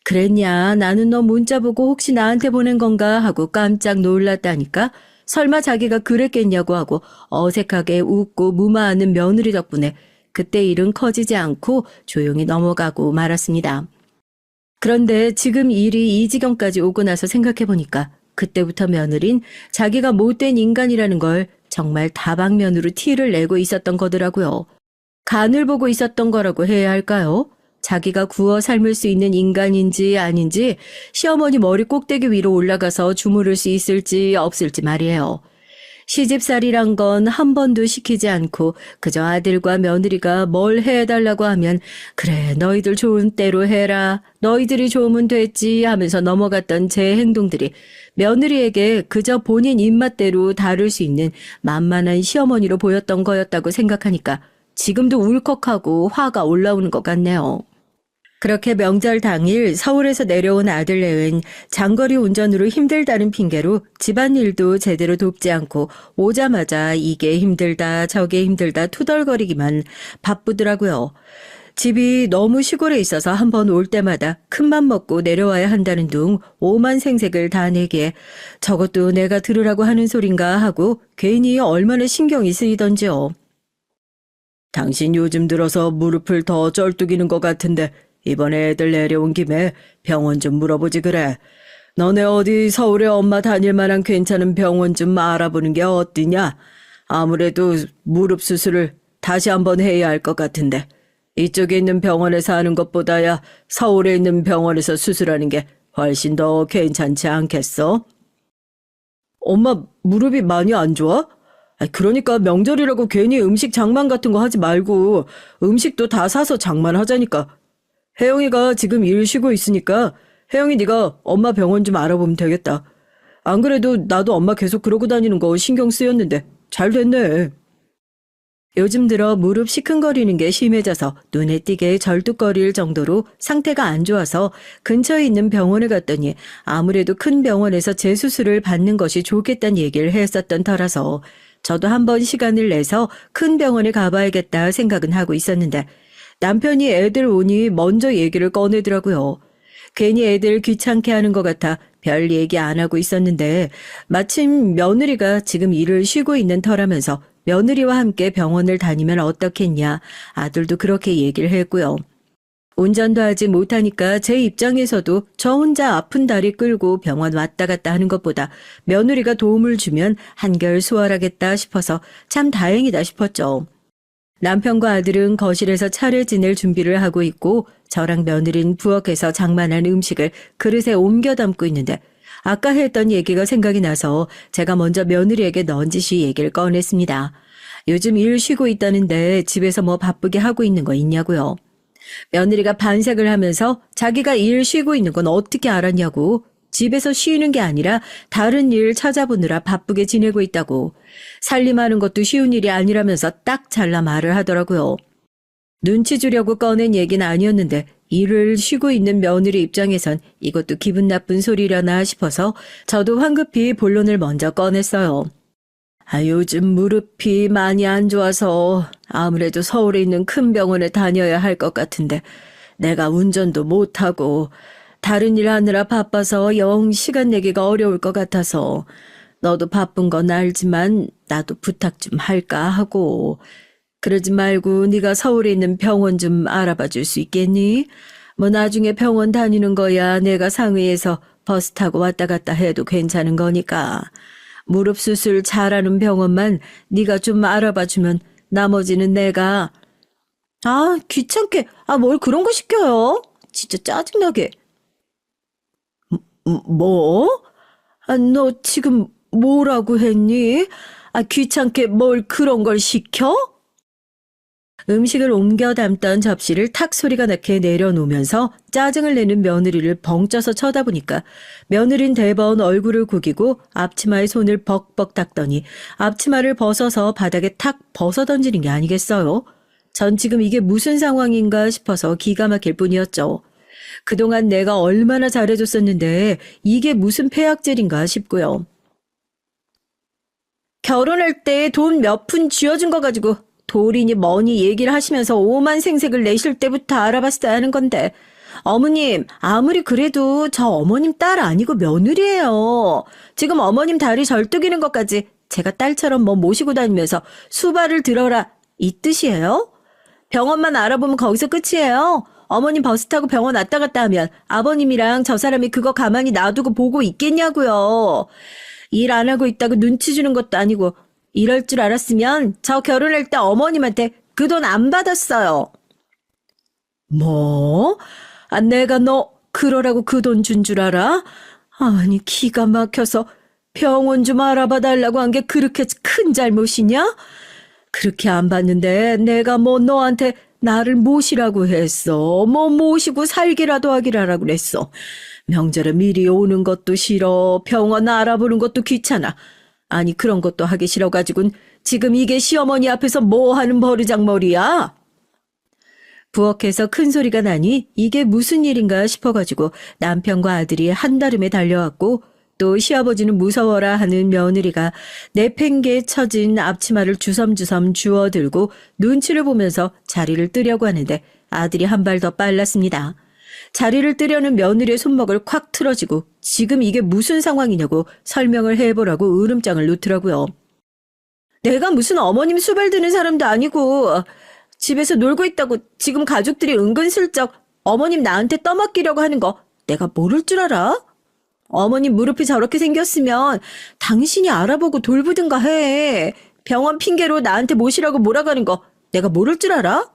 그랬냐? 나는 너 문자 보고 혹시 나한테 보낸 건가 하고 깜짝 놀랐다니까? 설마 자기가 그랬겠냐고 하고 어색하게 웃고 무마하는 며느리 덕분에 그때 일은 커지지 않고 조용히 넘어가고 말았습니다. 그런데 지금 일이 이 지경까지 오고 나서 생각해보니까 그때부터 며느린 자기가 못된 인간이라는 걸 정말 다방면으로 티를 내고 있었던 거더라고요. 간을 보고 있었던 거라고 해야 할까요? 자기가 구워 삶을 수 있는 인간인지 아닌지 시어머니 머리 꼭대기 위로 올라가서 주무를 수 있을지 없을지 말이에요. 시집살이란 건 한 번도 시키지 않고 그저 아들과 며느리가 뭘 해달라고 하면 그래 너희들 좋은 대로 해라 너희들이 좋으면 됐지 하면서 넘어갔던 제 행동들이 며느리에게 그저 본인 입맛대로 다룰 수 있는 만만한 시어머니로 보였던 거였다고 생각하니까 지금도 울컥하고 화가 올라오는 것 같네요. 그렇게 명절 당일 서울에서 내려온 아들네은 장거리 운전으로 힘들다는 핑계로 집안일도 제대로 돕지 않고 오자마자 이게 힘들다 저게 힘들다 투덜거리기만 바쁘더라고요. 집이 너무 시골에 있어서 한번 올 때마다 큰맘 먹고 내려와야 한다는 둥 오만 생색을 다 내기에 저것도 내가 들으라고 하는 소린가 하고 괜히 얼마나 신경이 쓰이던지요. 당신 요즘 들어서 무릎을 더 쩔뚝이는 것 같은데 이번에 애들 내려온 김에 병원 좀 물어보지 그래. 너네 어디 서울에 엄마 다닐 만한 괜찮은 병원 좀 알아보는 게 어디냐? 아무래도 무릎 수술을 다시 한번 해야 할 것 같은데 이쪽에 있는 병원에서 하는 것보다야 서울에 있는 병원에서 수술하는 게 훨씬 더 괜찮지 않겠어? 엄마 무릎이 많이 안 좋아? 그러니까 명절이라고 괜히 음식 장만 같은 거 하지 말고 음식도 다 사서 장만하자니까. 혜영이가 지금 일 쉬고 있으니까 혜영이 네가 엄마 병원 좀 알아보면 되겠다. 안 그래도 나도 엄마 계속 그러고 다니는 거 신경 쓰였는데 잘 됐네. 요즘 들어 무릎 시큰거리는 게 심해져서 눈에 띄게 절뚝거릴 정도로 상태가 안 좋아서 근처에 있는 병원에 갔더니 아무래도 큰 병원에서 재수술을 받는 것이 좋겠다는 얘기를 했었던 터라서 저도 한번 시간을 내서 큰 병원에 가봐야겠다 생각은 하고 있었는데 남편이 애들 오니 먼저 얘기를 꺼내더라고요. 괜히 애들 귀찮게 하는 것 같아 별 얘기 안 하고 있었는데 마침 며느리가 지금 일을 쉬고 있는 터라면서 며느리와 함께 병원을 다니면 어떻겠냐. 아들도 그렇게 얘기를 했고요. 운전도 하지 못하니까 제 입장에서도 저 혼자 아픈 다리 끌고 병원 왔다 갔다 하는 것보다 며느리가 도움을 주면 한결 수월하겠다 싶어서 참 다행이다 싶었죠. 남편과 아들은 거실에서 차를 지낼 준비를 하고 있고 저랑 며느리는 부엌에서 장만한 음식을 그릇에 옮겨 담고 있는데 아까 했던 얘기가 생각이 나서 제가 먼저 며느리에게 넌지시 얘기를 꺼냈습니다. 요즘 일 쉬고 있다는데 집에서 뭐 바쁘게 하고 있는 거 있냐고요. 며느리가 반색을 하면서 자기가 일 쉬고 있는 건 어떻게 알았냐고 집에서 쉬는 게 아니라 다른 일 찾아보느라 바쁘게 지내고 있다고 살림하는 것도 쉬운 일이 아니라면서 딱 잘라 말을 하더라고요. 눈치 주려고 꺼낸 얘기는 아니었는데 일을 쉬고 있는 며느리 입장에선 이것도 기분 나쁜 소리려나 싶어서 저도 황급히 본론을 먼저 꺼냈어요. 요즘 무릎이 많이 안 좋아서 아무래도 서울에 있는 큰 병원에 다녀야 할 것 같은데 내가 운전도 못하고 다른 일 하느라 바빠서 영 시간 내기가 어려울 것 같아서 너도 바쁜 건 알지만 나도 부탁 좀 할까 하고 그러지 말고 네가 서울에 있는 병원 좀 알아봐 줄 수 있겠니? 뭐 나중에 병원 다니는 거야 내가 상의해서 버스 타고 왔다 갔다 해도 괜찮은 거니까 무릎 수술 잘하는 병원만 네가 좀 알아봐 주면 나머지는 내가 귀찮게 뭘 그런 거 시켜요? 진짜 짜증나게. 뭐? 너 지금 뭐라고 했니? 귀찮게 뭘 그런 걸 시켜? 음식을 옮겨 담던 접시를 탁 소리가 나게 내려놓으면서 짜증을 내는 며느리를 벙쪄서 쳐다보니까 며느린 대번 얼굴을 구기고 앞치마에 손을 벅벅 닦더니 앞치마를 벗어서 바닥에 탁 벗어던지는 게 아니겠어요? 전 지금 이게 무슨 상황인가 싶어서 기가 막힐 뿐이었죠. 그동안 내가 얼마나 잘해줬었는데 이게 무슨 폐악질인가 싶고요. 결혼할 때 돈 몇 푼 쥐어준 거 가지고 돌이니 뭐니 얘기를 하시면서 오만 생색을 내실 때부터 알아봤어야 하는 건데. 어머님, 아무리 그래도 저 어머님 딸 아니고 며느리예요. 지금 어머님 다리 절뚝이는 것까지 제가 딸처럼 뭐 모시고 다니면서 수발을 들어라 이 뜻이에요? 병원만 알아보면 거기서 끝이에요. 어머님 버스 타고 병원 왔다 갔다 하면 아버님이랑 저 사람이 그거 가만히 놔두고 보고 있겠냐고요. 일 안 하고 있다고 눈치 주는 것도 아니고 이럴 줄 알았으면 저 결혼할 때 어머님한테 그 돈 안 받았어요. 뭐? 아, 내가 너 그러라고 그 돈 준 줄 알아? 아니, 기가 막혀서 병원 좀 알아봐 달라고 한 게 그렇게 큰 잘못이냐? 그렇게 안 봤는데 내가 뭐 너한테 나를 모시라고 했어. 뭐 모시고 살기라도 하기라라고 그랬어. 명절에 미리 오는 것도 싫어. 병원 알아보는 것도 귀찮아. 아니, 그런 것도 하기 싫어가지고는 지금 이게 시어머니 앞에서 뭐 하는 버르장머리야? 부엌에서 큰 소리가 나니 이게 무슨 일인가 싶어가지고 남편과 아들이 한달음에 달려왔고 또 시아버지는 무서워라 하는 며느리가 내팽개에 처진 앞치마를 주섬주섬 주워들고 눈치를 보면서 자리를 뜨려고 하는데 아들이 한 발 더 빨랐습니다. 자리를 뜨려는 며느리의 손목을 콱 틀어지고 지금 이게 무슨 상황이냐고 설명을 해보라고 으름장을 놓더라고요. 내가 무슨 어머님 수발 드는 사람도 아니고 집에서 놀고 있다고 지금 가족들이 은근슬쩍 어머님 나한테 떠맡기려고 하는 거 내가 모를 줄 알아? 어머님 무릎이 저렇게 생겼으면 당신이 알아보고 돌보든가 해. 병원 핑계로 나한테 모시라고 몰아가는 거 내가 모를 줄 알아?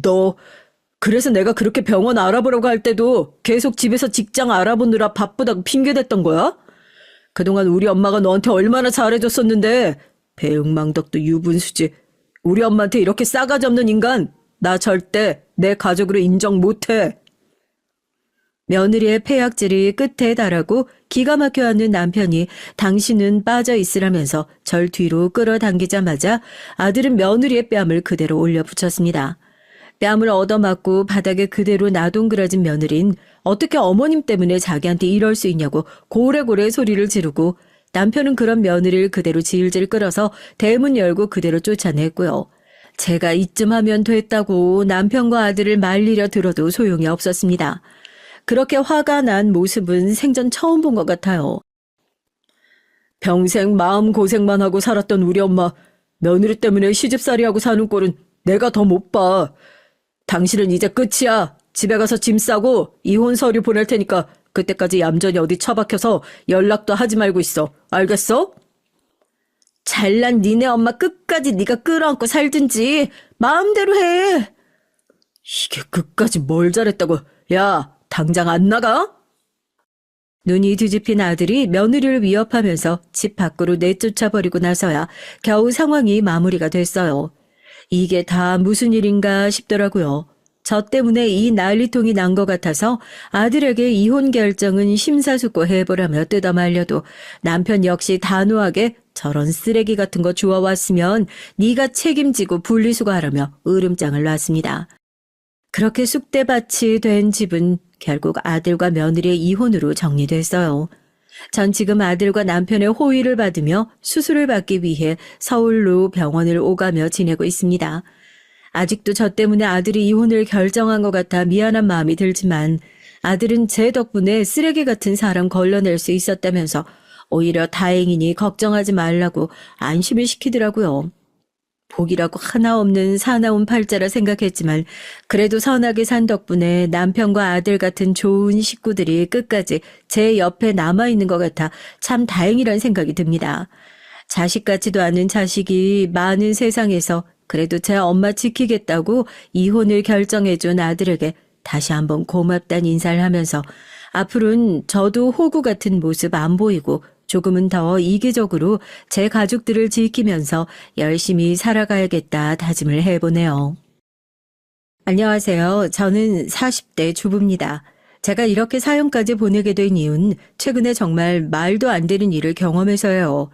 너 그래서 내가 그렇게 병원 알아보라고 할 때도 계속 집에서 직장 알아보느라 바쁘다고 핑계댔던 거야? 그동안 우리 엄마가 너한테 얼마나 잘해줬었는데 배응망덕도 유분수지. 우리 엄마한테 이렇게 싸가지 없는 인간 나 절대 내 가족으로 인정 못해. 며느리의 폐악질이 끝에 달하고 기가 막혀하는 남편이 당신은 빠져 있으라면서 절 뒤로 끌어당기자마자 아들은 며느리의 뺨을 그대로 올려붙였습니다. 뺨을 얻어맞고 바닥에 그대로 나동그라진 며느린 어떻게 어머님 때문에 자기한테 이럴 수 있냐고 고래고래 소리를 지르고 남편은 그런 며느리를 그대로 질질 끌어서 대문 열고 그대로 쫓아냈고요. 제가 이쯤 하면 됐다고 남편과 아들을 말리려 들어도 소용이 없었습니다. 그렇게 화가 난 모습은 생전 처음 본 것 같아요. 평생 마음고생만 하고 살았던 우리 엄마, 며느리 때문에 시집살이하고 사는 꼴은 내가 더 못 봐. 당신은 이제 끝이야. 집에 가서 짐 싸고 이혼 서류 보낼 테니까 그때까지 얌전히 어디 처박혀서 연락도 하지 말고 있어. 알겠어? 잘난 니네 엄마 끝까지 네가 끌어안고 살든지 마음대로 해. 이게 끝까지 뭘 잘했다고. 야, 당장 안 나가? 눈이 뒤집힌 아들이 며느리를 위협하면서 집 밖으로 내쫓아버리고 나서야 겨우 상황이 마무리가 됐어요. 이게 다 무슨 일인가 싶더라고요. 저 때문에 이 난리통이 난 것 같아서 아들에게 이혼 결정은 심사숙고해보라며 뜯어말려도 남편 역시 단호하게 저런 쓰레기 같은 거 주워왔으면 네가 책임지고 분리수거하라며 으름장을 놨습니다. 그렇게 쑥대밭이 된 집은 결국 아들과 며느리의 이혼으로 정리됐어요. 전 지금 아들과 남편의 호의를 받으며 수술을 받기 위해 서울로 병원을 오가며 지내고 있습니다. 아직도 저 때문에 아들이 이혼을 결정한 것 같아 미안한 마음이 들지만 아들은 제 덕분에 쓰레기 같은 사람 걸러낼 수 있었다면서 오히려 다행이니 걱정하지 말라고 안심을 시키더라고요. 복이라고 하나 없는 사나운 팔자라 생각했지만 그래도 선하게 산 덕분에 남편과 아들 같은 좋은 식구들이 끝까지 제 옆에 남아있는 것 같아 참 다행이란 생각이 듭니다. 자식 같지도 않은 자식이 많은 세상에서 그래도 제 엄마 지키겠다고 이혼을 결정해준 아들에게 다시 한번 고맙다는 인사를 하면서 앞으로는 저도 호구 같은 모습 안 보이고 조금은 더 이기적으로 제 가족들을 지키면서 열심히 살아가야겠다 다짐을 해보네요. 안녕하세요. 저는 40대 주부입니다. 제가 이렇게 사연까지 보내게 된 이유는 최근에 정말 말도 안 되는 일을 경험해서요.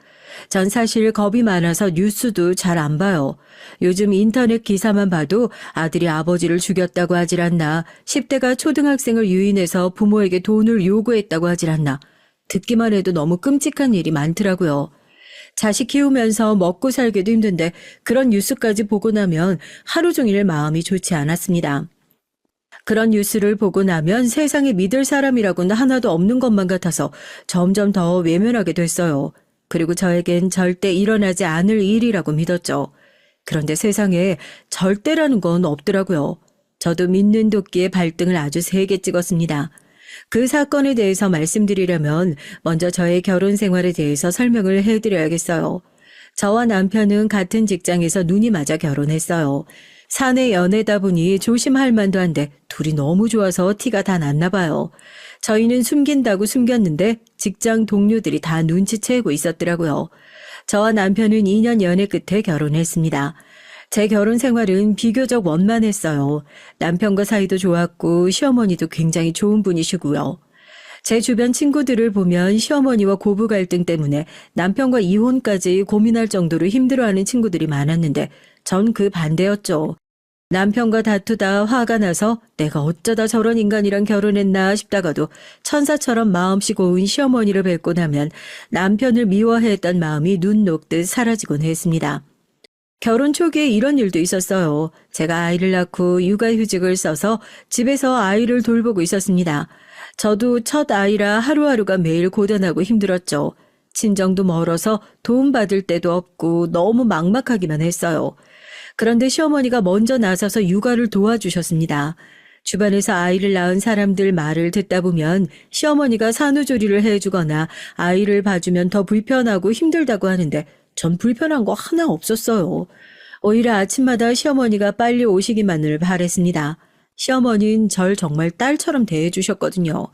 전 사실 겁이 많아서 뉴스도 잘 안 봐요. 요즘 인터넷 기사만 봐도 아들이 아버지를 죽였다고 하질 않나, 10대가 초등학생을 유인해서 부모에게 돈을 요구했다고 하질 않나, 듣기만 해도 너무 끔찍한 일이 많더라고요. 자식 키우면서 먹고 살기도 힘든데 그런 뉴스까지 보고 나면 하루 종일 마음이 좋지 않았습니다. 그런 뉴스를 보고 나면 세상에 믿을 사람이라고는 하나도 없는 것만 같아서 점점 더 외면하게 됐어요. 그리고 저에겐 절대 일어나지 않을 일이라고 믿었죠. 그런데 세상에 절대라는 건 없더라고요. 저도 믿는 도끼에 발등을 아주 세게 찍었습니다. 그 사건에 대해서 말씀드리려면 먼저 저의 결혼 생활에 대해서 설명을 해드려야겠어요. 저와 남편은 같은 직장에서 눈이 맞아 결혼했어요. 사내 연애다 보니 조심할 만도 한데 둘이 너무 좋아서 티가 다 났나 봐요. 저희는 숨긴다고 숨겼는데 직장 동료들이 다 눈치채고 있었더라고요. 저와 남편은 2년 연애 끝에 결혼했습니다. 제 결혼 생활은 비교적 원만했어요. 남편과 사이도 좋았고 시어머니도 굉장히 좋은 분이시고요. 제 주변 친구들을 보면 시어머니와 고부 갈등 때문에 남편과 이혼까지 고민할 정도로 힘들어하는 친구들이 많았는데 전 그 반대였죠. 남편과 다투다 화가 나서 내가 어쩌다 저런 인간이랑 결혼했나 싶다가도 천사처럼 마음씨 고운 시어머니를 뵙고 나면 남편을 미워했던 마음이 눈 녹듯 사라지곤 했습니다. 결혼 초기에 이런 일도 있었어요. 제가 아이를 낳고 육아휴직을 써서 집에서 아이를 돌보고 있었습니다. 저도 첫 아이라 하루하루가 매일 고단하고 힘들었죠. 친정도 멀어서 도움받을 데도 없고 너무 막막하기만 했어요. 그런데 시어머니가 먼저 나서서 육아를 도와주셨습니다. 주변에서 아이를 낳은 사람들 말을 듣다 보면 시어머니가 산후조리를 해주거나 아이를 봐주면 더 불편하고 힘들다고 하는데 전 불편한 거 하나 없었어요. 오히려 아침마다 시어머니가 빨리 오시기만을 바랬습니다. 시어머니는 절 정말 딸처럼 대해주셨거든요.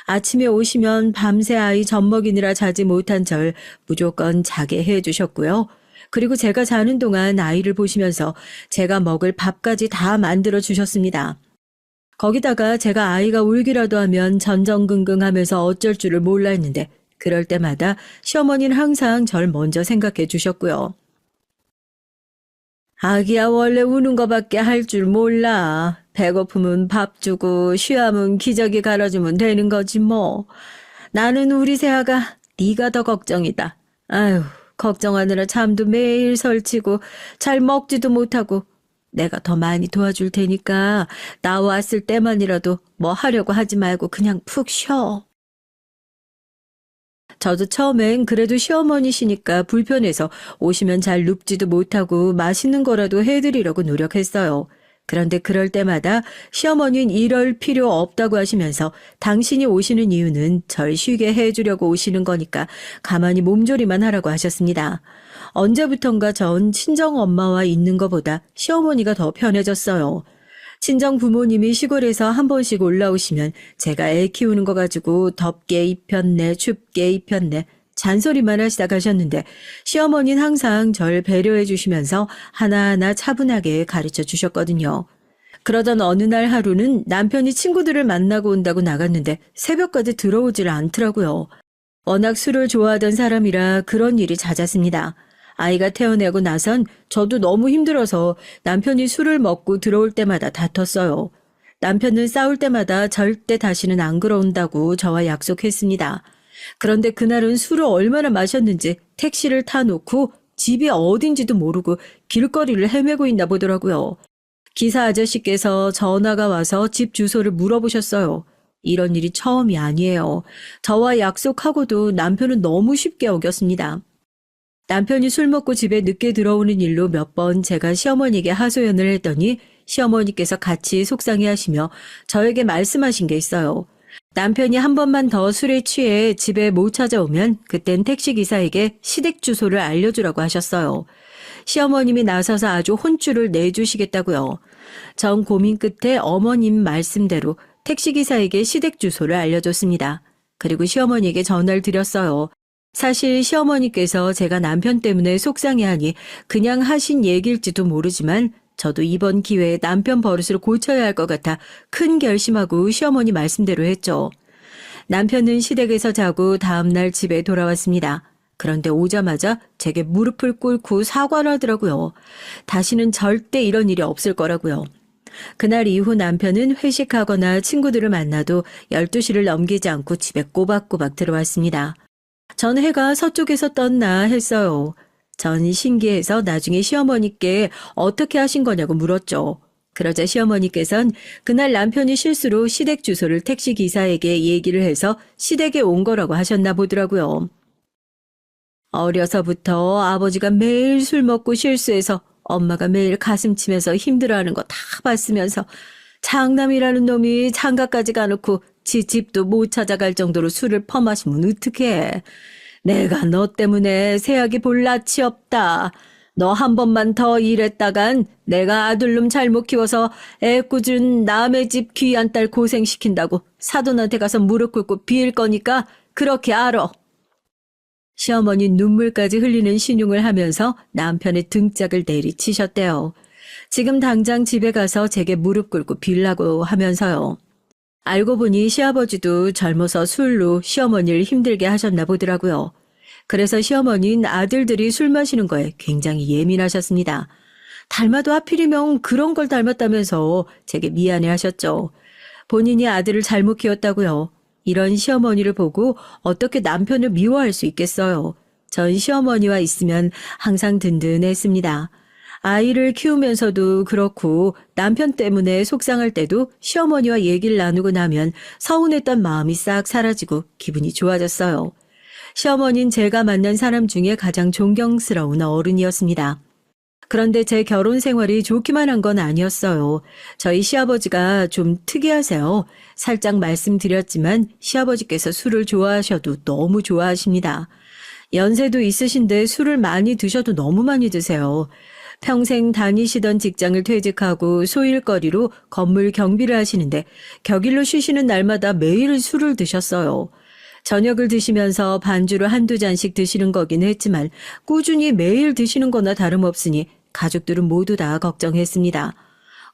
아침에 오시면 밤새 아이 젖 먹이느라 자지 못한 절 무조건 자게 해주셨고요. 그리고 제가 자는 동안 아이를 보시면서 제가 먹을 밥까지 다 만들어 주셨습니다. 거기다가 제가 아이가 울기라도 하면 전전긍긍하면서 어쩔 줄을 몰라 했는데 그럴 때마다 시어머니는 항상 절 먼저 생각해 주셨고요. 아기야 원래 우는 거밖에 할 줄 몰라. 배고프면 밥 주고 쉬하면 기저귀 갈아주면 되는 거지 뭐. 나는 우리 새아가 네가 더 걱정이다. 아유 걱정하느라 잠도 매일 설치고 잘 먹지도 못하고 내가 더 많이 도와줄 테니까 나왔을 때만이라도 뭐 하려고 하지 말고 그냥 푹 쉬어. 저도 처음엔 그래도 시어머니시니까 불편해서 오시면 잘 눕지도 못하고 맛있는 거라도 해드리려고 노력했어요. 그런데 그럴 때마다 시어머니는 이럴 필요 없다고 하시면서 당신이 오시는 이유는 절 쉬게 해주려고 오시는 거니까 가만히 몸조리만 하라고 하셨습니다. 언제부턴가 전 친정엄마와 있는 것보다 시어머니가 더 편해졌어요. 친정 부모님이 시골에서 한 번씩 올라오시면 제가 애 키우는 거 가지고 덥게 입혔네 춥게 입혔네 잔소리만 하시다 가셨는데 시어머니는 항상 절 배려해 주시면서 하나하나 차분하게 가르쳐 주셨거든요. 그러던 어느 날 하루는 남편이 친구들을 만나고 온다고 나갔는데 새벽까지 들어오질 않더라고요. 워낙 술을 좋아하던 사람이라 그런 일이 잦았습니다. 아이가 태어나고 나선 저도 너무 힘들어서 남편이 술을 먹고 들어올 때마다 다퉜어요. 남편은 싸울 때마다 절대 다시는 안 그러온다고 저와 약속했습니다. 그런데 그날은 술을 얼마나 마셨는지 택시를 타놓고 집이 어딘지도 모르고 길거리를 헤매고 있나 보더라고요. 기사 아저씨께서 전화가 와서 집 주소를 물어보셨어요. 이런 일이 처음이 아니에요. 저와 약속하고도 남편은 너무 쉽게 어겼습니다. 남편이 술 먹고 집에 늦게 들어오는 일로 몇 번 제가 시어머니에게 하소연을 했더니 시어머니께서 같이 속상해하시며 저에게 말씀하신 게 있어요. 남편이 한 번만 더 술에 취해 집에 못 찾아오면 그땐 택시기사에게 시댁 주소를 알려주라고 하셨어요. 시어머님이 나서서 아주 혼쭐을 내주시겠다고요. 전 고민 끝에 어머님 말씀대로 택시기사에게 시댁 주소를 알려줬습니다. 그리고 시어머니에게 전화를 드렸어요. 사실 시어머니께서 제가 남편 때문에 속상해하니 그냥 하신 얘기일지도 모르지만 저도 이번 기회에 남편 버릇을 고쳐야 할 것 같아 큰 결심하고 시어머니 말씀대로 했죠. 남편은 시댁에서 자고 다음날 집에 돌아왔습니다. 그런데 오자마자 제게 무릎을 꿇고 사과를 하더라고요. 다시는 절대 이런 일이 없을 거라고요. 그날 이후 남편은 회식하거나 친구들을 만나도 12시를 넘기지 않고 집에 꼬박꼬박 들어왔습니다. 전 해가 서쪽에서 떴나 했어요. 전 신기해서 나중에 시어머니께 어떻게 하신 거냐고 물었죠. 그러자 시어머니께선 그날 남편이 실수로 시댁 주소를 택시기사에게 얘기를 해서 시댁에 온 거라고 하셨나 보더라고요. 어려서부터 아버지가 매일 술 먹고 실수해서 엄마가 매일 가슴 치면서 힘들어하는 거 다 봤으면서 장남이라는 놈이 장가까지 가놓고 지 집도 못 찾아갈 정도로 술을 퍼마시면 어떡해. 내가 너 때문에 새약이 볼 낯이 없다. 너 한 번만 더 일했다간 내가 아들놈 잘못 키워서 애꿎은 남의 집 귀한 딸 고생시킨다고 사돈한테 가서 무릎 꿇고 빌 거니까 그렇게 알아. 시어머니 눈물까지 흘리는 신용을 하면서 남편의 등짝을 내리치셨대요. 지금 당장 집에 가서 제게 무릎 꿇고 빌라고 하면서요. 알고 보니 시아버지도 젊어서 술로 시어머니를 힘들게 하셨나 보더라고요. 그래서 시어머니는 아들들이 술 마시는 거에 굉장히 예민하셨습니다. 닮아도 하필이면 그런 걸 닮았다면서 제게 미안해 하셨죠. 본인이 아들을 잘못 키웠다고요. 이런 시어머니를 보고 어떻게 남편을 미워할 수 있겠어요. 전 시어머니와 있으면 항상 든든했습니다. 아이를 키우면서도 그렇고 남편 때문에 속상할 때도 시어머니와 얘기를 나누고 나면 서운했던 마음이 싹 사라지고 기분이 좋아졌어요. 시어머니는 제가 만난 사람 중에 가장 존경스러운 어른이었습니다. 그런데 제 결혼 생활이 좋기만 한 건 아니었어요. 저희 시아버지가 좀 특이하세요. 살짝 말씀드렸지만 시아버지께서 술을 좋아하셔도 너무 좋아하십니다. 연세도 있으신데 술을 많이 드셔도 너무 많이 드세요. 평생 다니시던 직장을 퇴직하고 소일거리로 건물 경비를 하시는데 격일로 쉬시는 날마다 매일 술을 드셨어요. 저녁을 드시면서 반주를 한두 잔씩 드시는 거긴 했지만 꾸준히 매일 드시는 거나 다름없으니 가족들은 모두 다 걱정했습니다.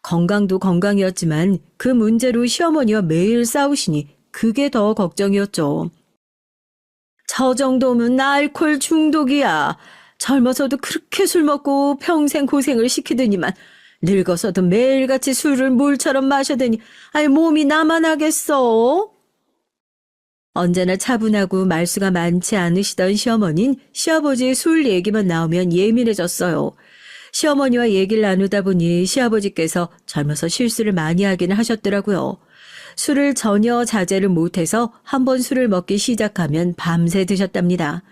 건강도 건강이었지만 그 문제로 시어머니와 매일 싸우시니 그게 더 걱정이었죠. 저 정도면 알코올 중독이야. 젊어서도 그렇게 술 먹고 평생 고생을 시키더니만 늙어서도 매일같이 술을 물처럼 마셔대니 아이 몸이 나만 하겠어? 언제나 차분하고 말수가 많지 않으시던 시어머니는 시아버지의 술 얘기만 나오면 예민해졌어요. 시어머니와 얘기를 나누다 보니 시아버지께서 젊어서 실수를 많이 하기는 하셨더라고요. 술을 전혀 자제를 못해서 한번 술을 먹기 시작하면 밤새 드셨답니다.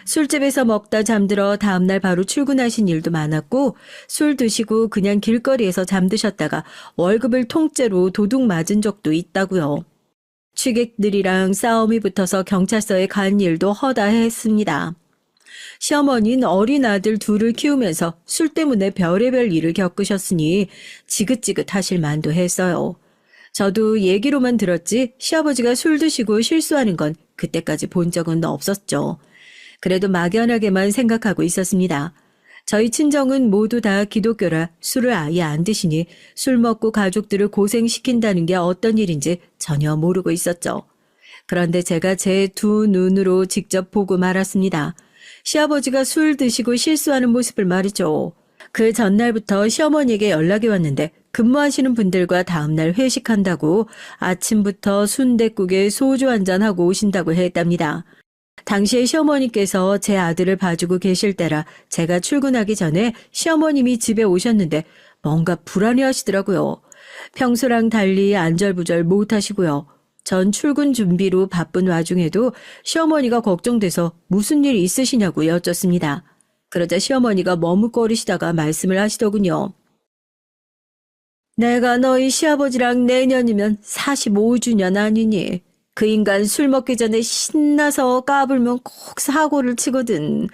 술집에서 먹다 잠들어 다음날 바로 출근하신 일도 많았고 술 드시고 그냥 길거리에서 잠드셨다가 월급을 통째로 도둑 맞은 적도 있다고요. 취객들이랑 싸움이 붙어서 경찰서에 간 일도 허다했습니다. 시어머니는 어린 아들 둘을 키우면서 술 때문에 별의별 일을 겪으셨으니 지긋지긋하실 만도 했어요. 저도 얘기로만 들었지 시아버지가 술 드시고 실수하는 건 그때까지 본 적은 없었죠. 그래도 막연하게만 생각하고 있었습니다. 저희 친정은 모두 다 기독교라 술을 아예 안 드시니 술 먹고 가족들을 고생시킨다는 게 어떤 일인지 전혀 모르고 있었죠. 그런데 제가 제 두 눈으로 직접 보고 말았습니다. 시아버지가 술 드시고 실수하는 모습을 말이죠. 그 전날부터 시어머니에게 연락이 왔는데 근무하시는 분들과 다음날 회식한다고 아침부터 순댓국에 소주 한잔 하고 오신다고 했답니다. 당시에 시어머니께서 제 아들을 봐주고 계실 때라 제가 출근하기 전에 시어머님이 집에 오셨는데 뭔가 불안해하시더라고요. 평소랑 달리 안절부절 못하시고요. 전 출근 준비로 바쁜 와중에도 시어머니가 걱정돼서 무슨 일 있으시냐고 여쭙습니다. 그러자 시어머니가 머뭇거리시다가 말씀을 하시더군요. 내가 너희 시아버지랑 내년이면 45주년 아니니? 그 인간 술 먹기 전에 신나서 까불면 꼭 사고를 치거든.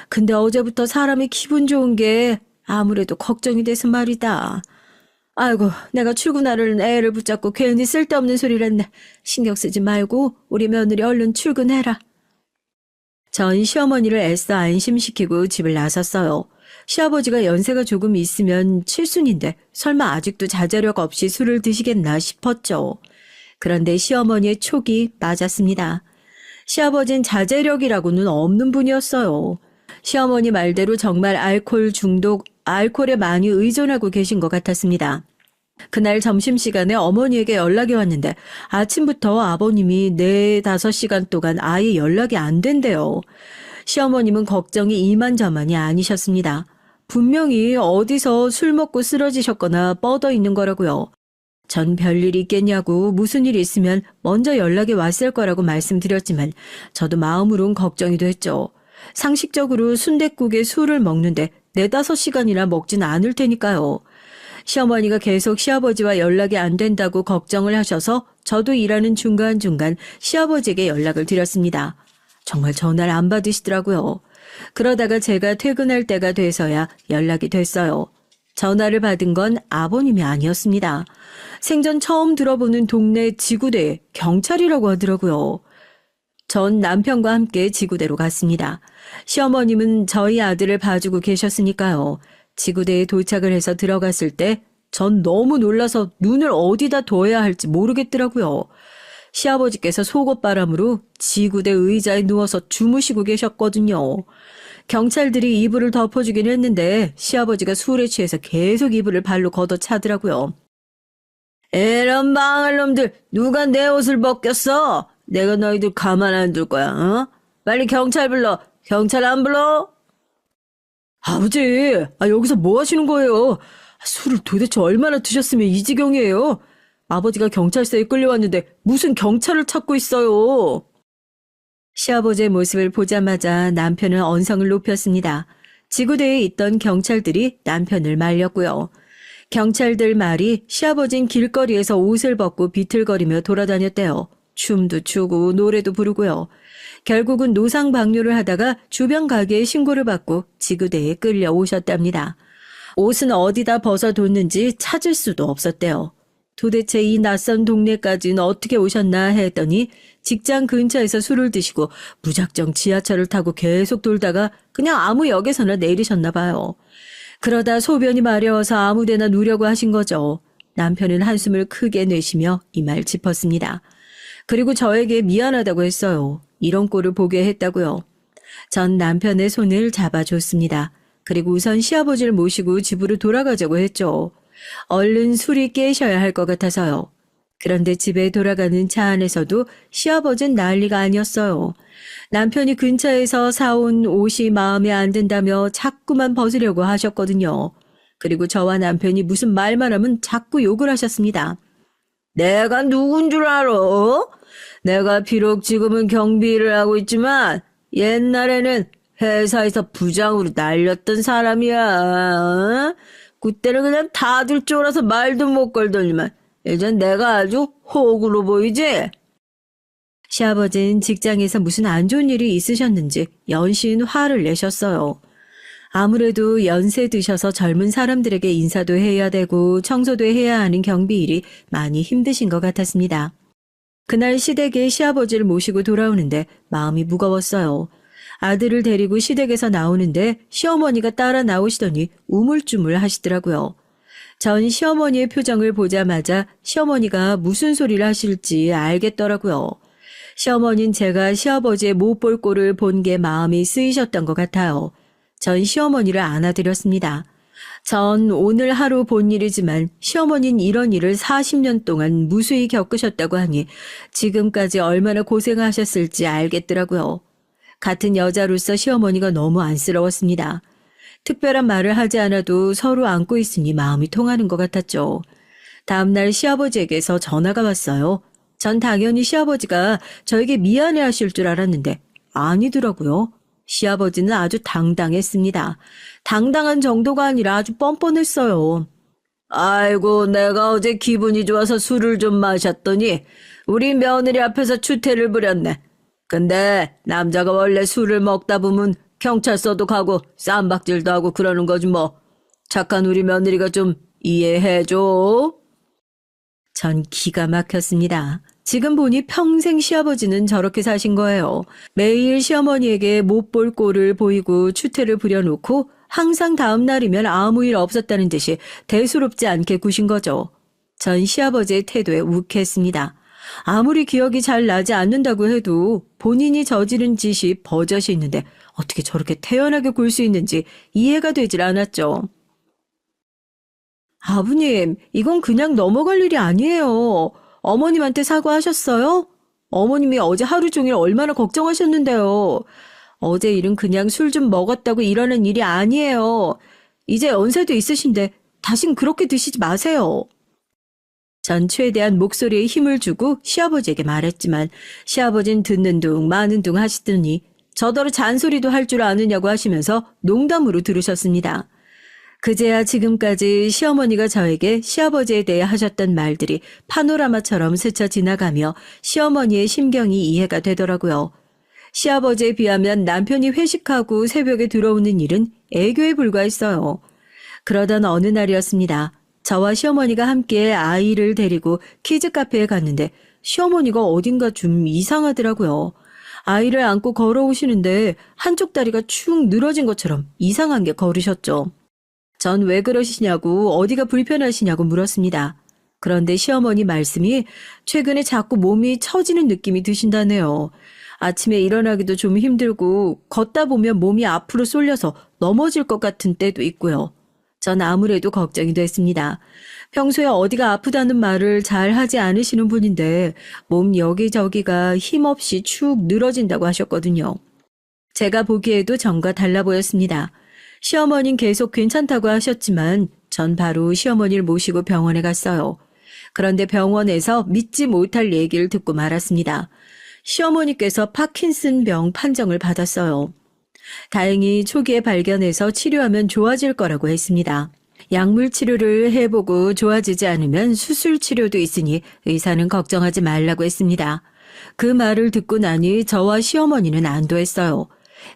근데 어제부터 사람이 기분 좋은 게 아무래도 걱정이 돼서 말이다. 아이고, 내가 출근하려는 애를 붙잡고 괜히 쓸데없는 소리를 했네. 신경 쓰지 말고 우리 며느리 얼른 출근해라. 전 시어머니를 애써 안심시키고 집을 나섰어요. 시아버지가 연세가 조금 있으면 칠순인데 설마 아직도 자제력 없이 술을 드시겠나 싶었죠. 그런데 시어머니의 촉이 맞았습니다. 시아버진 자제력이라고는 없는 분이었어요. 시어머니 말대로 정말 알코올에 많이 의존하고 계신 것 같았습니다. 그날 점심시간에 어머니에게 연락이 왔는데 아침부터 아버님이 4-5시간 동안 아예 연락이 안 된대요. 시어머님은 걱정이 이만저만이 아니셨습니다. 분명히 어디서 술 먹고 쓰러지셨거나 뻗어 있는 거라고요. 전 별일이 있겠냐고 무슨 일이 있으면 먼저 연락이 왔을 거라고 말씀드렸지만 저도 마음으론 걱정이 됐죠. 상식적으로 순댓국에 술을 먹는데 4-5시간이나 먹진 않을 테니까요. 시어머니가 계속 시아버지와 연락이 안 된다고 걱정을 하셔서 저도 일하는 중간중간 시아버지에게 연락을 드렸습니다. 정말 전화를 안 받으시더라고요. 그러다가 제가 퇴근할 때가 돼서야 연락이 됐어요. 전화를 받은 건 아버님이 아니었습니다. 생전 처음 들어보는 동네 지구대 경찰이라고 하더라고요. 전 남편과 함께 지구대로 갔습니다. 시어머님은 저희 아들을 봐주고 계셨으니까요. 지구대에 도착을 해서 들어갔을 때 전 너무 놀라서 눈을 어디다 둬야 할지 모르겠더라고요. 시아버지께서 속옷바람으로 지구대 의자에 누워서 주무시고 계셨거든요. 경찰들이 이불을 덮어주긴 했는데 시아버지가 술에 취해서 계속 이불을 발로 걷어차더라고요. 이런 망할 놈들, 누가 내 옷을 벗겼어? 내가 너희들 가만 안 둘 거야, 어? 빨리 경찰 불러. 경찰 안 불러? 아버지, 여기서 뭐 하시는 거예요? 술을 도대체 얼마나 드셨으면 이 지경이에요? 아버지가 경찰서에 끌려왔는데 무슨 경찰을 찾고 있어요? 시아버지의 모습을 보자마자 남편은 언성을 높였습니다. 지구대에 있던 경찰들이 남편을 말렸고요. 경찰들 말이 시아버진 길거리에서 옷을 벗고 비틀거리며 돌아다녔대요. 춤도 추고 노래도 부르고요. 결국은 노상방뇨를 하다가 주변 가게에 신고를 받고 지구대에 끌려오셨답니다. 옷은 어디다 벗어뒀는지 찾을 수도 없었대요. 도대체 이 낯선 동네까지는 어떻게 오셨나 했더니 직장 근처에서 술을 드시고 무작정 지하철을 타고 계속 돌다가 그냥 아무 역에서나 내리셨나 봐요. 그러다 소변이 마려워서 아무데나 누려고 하신 거죠. 남편은 한숨을 크게 내쉬며 이 말 짚었습니다. 그리고 저에게 미안하다고 했어요. 이런 꼴을 보게 했다고요. 전 남편의 손을 잡아줬습니다. 그리고 우선 시아버지를 모시고 집으로 돌아가자고 했죠. 얼른 술이 깨셔야 할 것 같아서요. 그런데 집에 돌아가는 차 안에서도 시아버지는 난리가 아니었어요. 남편이 근처에서 사온 옷이 마음에 안 든다며 자꾸만 벗으려고 하셨거든요. 그리고 저와 남편이 무슨 말만 하면 자꾸 욕을 하셨습니다. 내가 누군 줄 알아? 내가 비록 지금은 경비 일을 하고 있지만 옛날에는 회사에서 부장으로 날렸던 사람이야. 어? 그때는 그냥 다들 쫄아서 말도 못 걸더니만 이젠 내가 아주 호구로 보이지? 시아버지는 직장에서 무슨 안 좋은 일이 있으셨는지 연신 화를 내셨어요. 아무래도 연세 드셔서 젊은 사람들에게 인사도 해야 되고 청소도 해야 하는 경비 일이 많이 힘드신 것 같았습니다. 그날 시댁에 시아버지를 모시고 돌아오는데 마음이 무거웠어요. 아들을 데리고 시댁에서 나오는데 시어머니가 따라 나오시더니 우물쭈물 하시더라고요. 전 시어머니의 표정을 보자마자 시어머니가 무슨 소리를 하실지 알겠더라고요. 시어머니는 제가 시아버지의 못 볼 꼴을 본 게 마음이 쓰이셨던 것 같아요. 전 시어머니를 안아드렸습니다. 전 오늘 하루 본 일이지만 시어머니는 이런 일을 40년 동안 무수히 겪으셨다고 하니 지금까지 얼마나 고생하셨을지 알겠더라고요. 같은 여자로서 시어머니가 너무 안쓰러웠습니다. 특별한 말을 하지 않아도 서로 안고 있으니 마음이 통하는 것 같았죠. 다음날 시아버지에게서 전화가 왔어요. 전 당연히 시아버지가 저에게 미안해 하실 줄 알았는데 아니더라고요. 시아버지는 아주 당당했습니다. 당당한 정도가 아니라 아주 뻔뻔했어요. 아이고, 내가 어제 기분이 좋아서 술을 좀 마셨더니 우리 며느리 앞에서 추태를 부렸네. 근데 남자가 원래 술을 먹다 보면 경찰서도 가고 쌈박질도 하고 그러는 거지 뭐. 착한 우리 며느리가 좀 이해해줘. 전 기가 막혔습니다. 지금 보니 평생 시아버지는 저렇게 사신 거예요. 매일 시어머니에게 못 볼 꼴을 보이고 추태를 부려놓고 항상 다음 날이면 아무 일 없었다는 듯이 대수롭지 않게 구신 거죠. 전 시아버지의 태도에 욱했습니다. 아무리 기억이 잘 나지 않는다고 해도 본인이 저지른 짓이 버젓이 있는데 어떻게 저렇게 태연하게 굴 수 있는지 이해가 되질 않았죠. 아버님, 이건 그냥 넘어갈 일이 아니에요. 어머님한테 사과하셨어요? 어머님이 어제 하루 종일 얼마나 걱정하셨는데요. 어제 일은 그냥 술 좀 먹었다고 일어난 일이 아니에요. 이제 연세도 있으신데 다신 그렇게 드시지 마세요. 전 최대한 목소리에 힘을 주고 시아버지에게 말했지만 시아버진 듣는 둥 마는 둥 하시더니 저더러 잔소리도 할 줄 아느냐고 하시면서 농담으로 들으셨습니다. 그제야 지금까지 시어머니가 저에게 시아버지에 대해 하셨던 말들이 파노라마처럼 스쳐 지나가며 시어머니의 심경이 이해가 되더라고요. 시아버지에 비하면 남편이 회식하고 새벽에 들어오는 일은 애교에 불과했어요. 그러던 어느 날이었습니다. 저와 시어머니가 함께 아이를 데리고 키즈 카페에 갔는데 시어머니가 어딘가 좀 이상하더라고요. 아이를 안고 걸어오시는데 한쪽 다리가 축 늘어진 것처럼 이상한 게 걸으셨죠. 전 왜 그러시냐고 어디가 불편하시냐고 물었습니다. 그런데 시어머니 말씀이 최근에 자꾸 몸이 처지는 느낌이 드신다네요. 아침에 일어나기도 좀 힘들고 걷다 보면 몸이 앞으로 쏠려서 넘어질 것 같은 때도 있고요. 전 아무래도 걱정이 됐습니다. 평소에 어디가 아프다는 말을 잘 하지 않으시는 분인데 몸 여기저기가 힘없이 축 늘어진다고 하셨거든요. 제가 보기에도 전과 달라 보였습니다. 시어머니는 계속 괜찮다고 하셨지만 전 바로 시어머니를 모시고 병원에 갔어요. 그런데 병원에서 믿지 못할 얘기를 듣고 말았습니다. 시어머니께서 파킨슨병 판정을 받았어요. 다행히 초기에 발견해서 치료하면 좋아질 거라고 했습니다. 약물 치료를 해보고 좋아지지 않으면 수술 치료도 있으니 의사는 걱정하지 말라고 했습니다. 그 말을 듣고 나니 저와 시어머니는 안도했어요.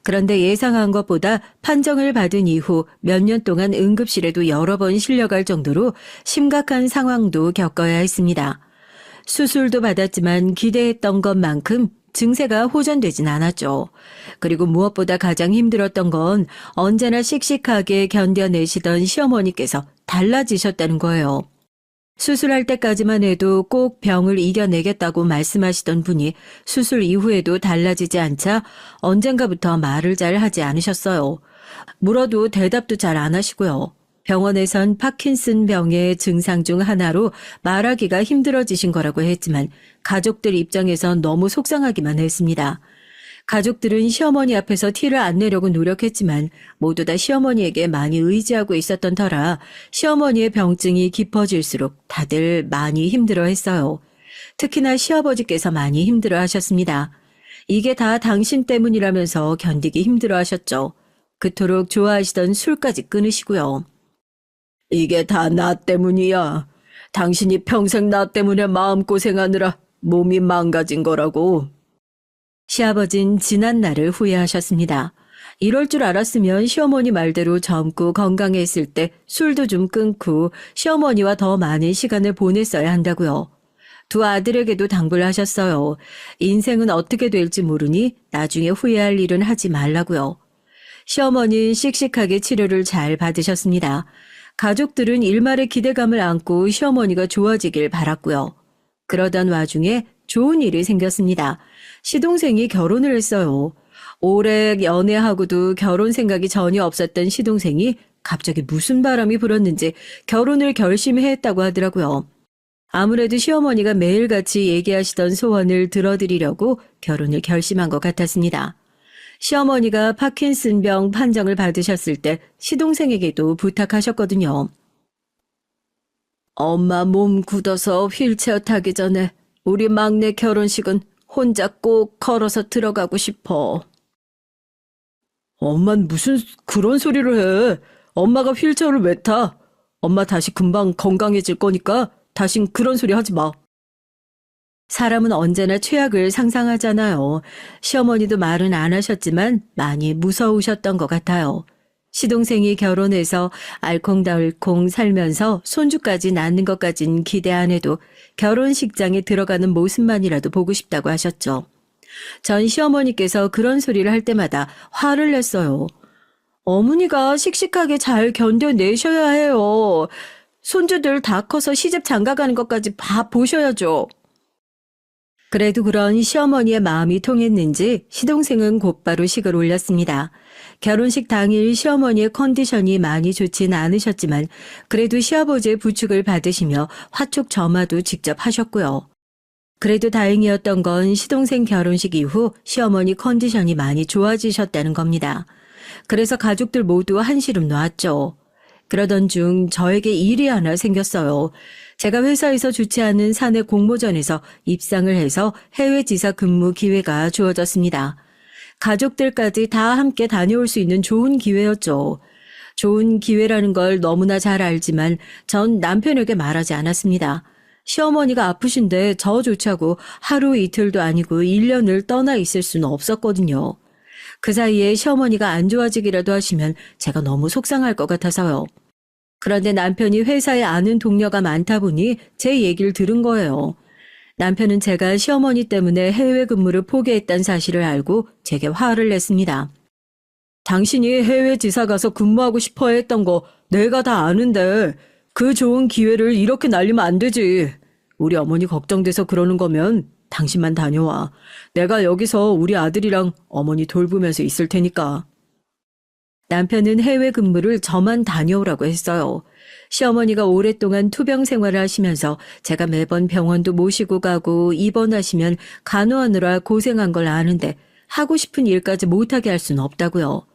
그런데 예상한 것보다 판정을 받은 이후 몇 년 동안 응급실에도 여러 번 실려갈 정도로 심각한 상황도 겪어야 했습니다. 수술도 받았지만 기대했던 것만큼 증세가 호전되진 않았죠. 그리고 무엇보다 가장 힘들었던 건 언제나 씩씩하게 견뎌내시던 시어머니께서 달라지셨다는 거예요. 수술할 때까지만 해도 꼭 병을 이겨내겠다고 말씀하시던 분이 수술 이후에도 달라지지 않자 언젠가부터 말을 잘 하지 않으셨어요. 물어도 대답도 잘 안 하시고요. 병원에선 파킨슨병의 증상 중 하나로 말하기가 힘들어지신 거라고 했지만 가족들 입장에선 너무 속상하기만 했습니다. 가족들은 시어머니 앞에서 티를 안 내려고 노력했지만 모두 다 시어머니에게 많이 의지하고 있었던 터라 시어머니의 병증이 깊어질수록 다들 많이 힘들어했어요. 특히나 시아버지께서 많이 힘들어하셨습니다. 이게 다 당신 때문이라면서 견디기 힘들어하셨죠. 그토록 좋아하시던 술까지 끊으시고요. 이게 다 나 때문이야. 당신이 평생 나 때문에 마음고생하느라 몸이 망가진 거라고. 시아버진 지난 날을 후회하셨습니다. 이럴 줄 알았으면 시어머니 말대로 젊고 건강했을 때 술도 좀 끊고 시어머니와 더 많은 시간을 보냈어야 한다고요. 두 아들에게도 당부를 하셨어요. 인생은 어떻게 될지 모르니 나중에 후회할 일은 하지 말라고요. 시어머니는 씩씩하게 치료를 잘 받으셨습니다. 가족들은 일말의 기대감을 안고 시어머니가 좋아지길 바랐고요. 그러던 와중에 좋은 일이 생겼습니다. 시동생이 결혼을 했어요. 오래 연애하고도 결혼 생각이 전혀 없었던 시동생이 갑자기 무슨 바람이 불었는지 결혼을 결심했다고 하더라고요. 아무래도 시어머니가 매일같이 얘기하시던 소원을 들어드리려고 결혼을 결심한 것 같았습니다. 시어머니가 파킨슨병 판정을 받으셨을 때 시동생에게도 부탁하셨거든요. 엄마 몸 굳어서 휠체어 타기 전에 우리 막내 결혼식은 혼자 꼭 걸어서 들어가고 싶어. 엄만 무슨 그런 소리를 해. 엄마가 휠체어를 왜 타? 엄마 다시 금방 건강해질 거니까 다신 그런 소리 하지 마. 사람은 언제나 최악을 상상하잖아요. 시어머니도 말은 안 하셨지만 많이 무서우셨던 것 같아요. 시동생이 결혼해서 알콩달콩 살면서 손주까지 낳는 것까진 기대 안 해도 결혼식장에 들어가는 모습만이라도 보고 싶다고 하셨죠. 전 시어머니께서 그런 소리를 할 때마다 화를 냈어요. 어머니가 씩씩하게 잘 견뎌내셔야 해요. 손주들 다 커서 시집 장가가는 것까지 다 보셔야죠. 그래도 그런 시어머니의 마음이 통했는지 시동생은 곧바로 식을 올렸습니다. 결혼식 당일 시어머니의 컨디션이 많이 좋진 않으셨지만 그래도 시아버지의 부축을 받으시며 화촉 점화도 직접 하셨고요. 그래도 다행이었던 건 시동생 결혼식 이후 시어머니 컨디션이 많이 좋아지셨다는 겁니다. 그래서 가족들 모두 한시름 놓았죠. 그러던 중 저에게 일이 하나 생겼어요. 제가 회사에서 주최하는 사내 공모전에서 입상을 해서 해외 지사 근무 기회가 주어졌습니다. 가족들까지 다 함께 다녀올 수 있는 좋은 기회였죠. 좋은 기회라는 걸 너무나 잘 알지만 전 남편에게 말하지 않았습니다. 시어머니가 아프신데 저조차고 하루 이틀도 아니고 1년을 떠나 있을 수는 없었거든요. 그 사이에 시어머니가 안 좋아지기라도 하시면 제가 너무 속상할 것 같아서요. 그런데 남편이 회사에 아는 동료가 많다 보니 제 얘기를 들은 거예요. 남편은 제가 시어머니 때문에 해외 근무를 포기했다는 사실을 알고 제게 화를 냈습니다. 당신이 해외 지사 가서 근무하고 싶어 했던 거 내가 다 아는데 그 좋은 기회를 이렇게 날리면 안 되지. 우리 어머니 걱정돼서 그러는 거면 당신만 다녀와. 내가 여기서 우리 아들이랑 어머니 돌보면서 있을 테니까. 남편은 해외 근무를 저만 다녀오라고 했어요. 시어머니가 오랫동안 투병 생활을 하시면서 제가 매번 병원도 모시고 가고 입원하시면 간호하느라 고생한 걸 아는데 하고 싶은 일까지 못하게 할 수는 없다고요.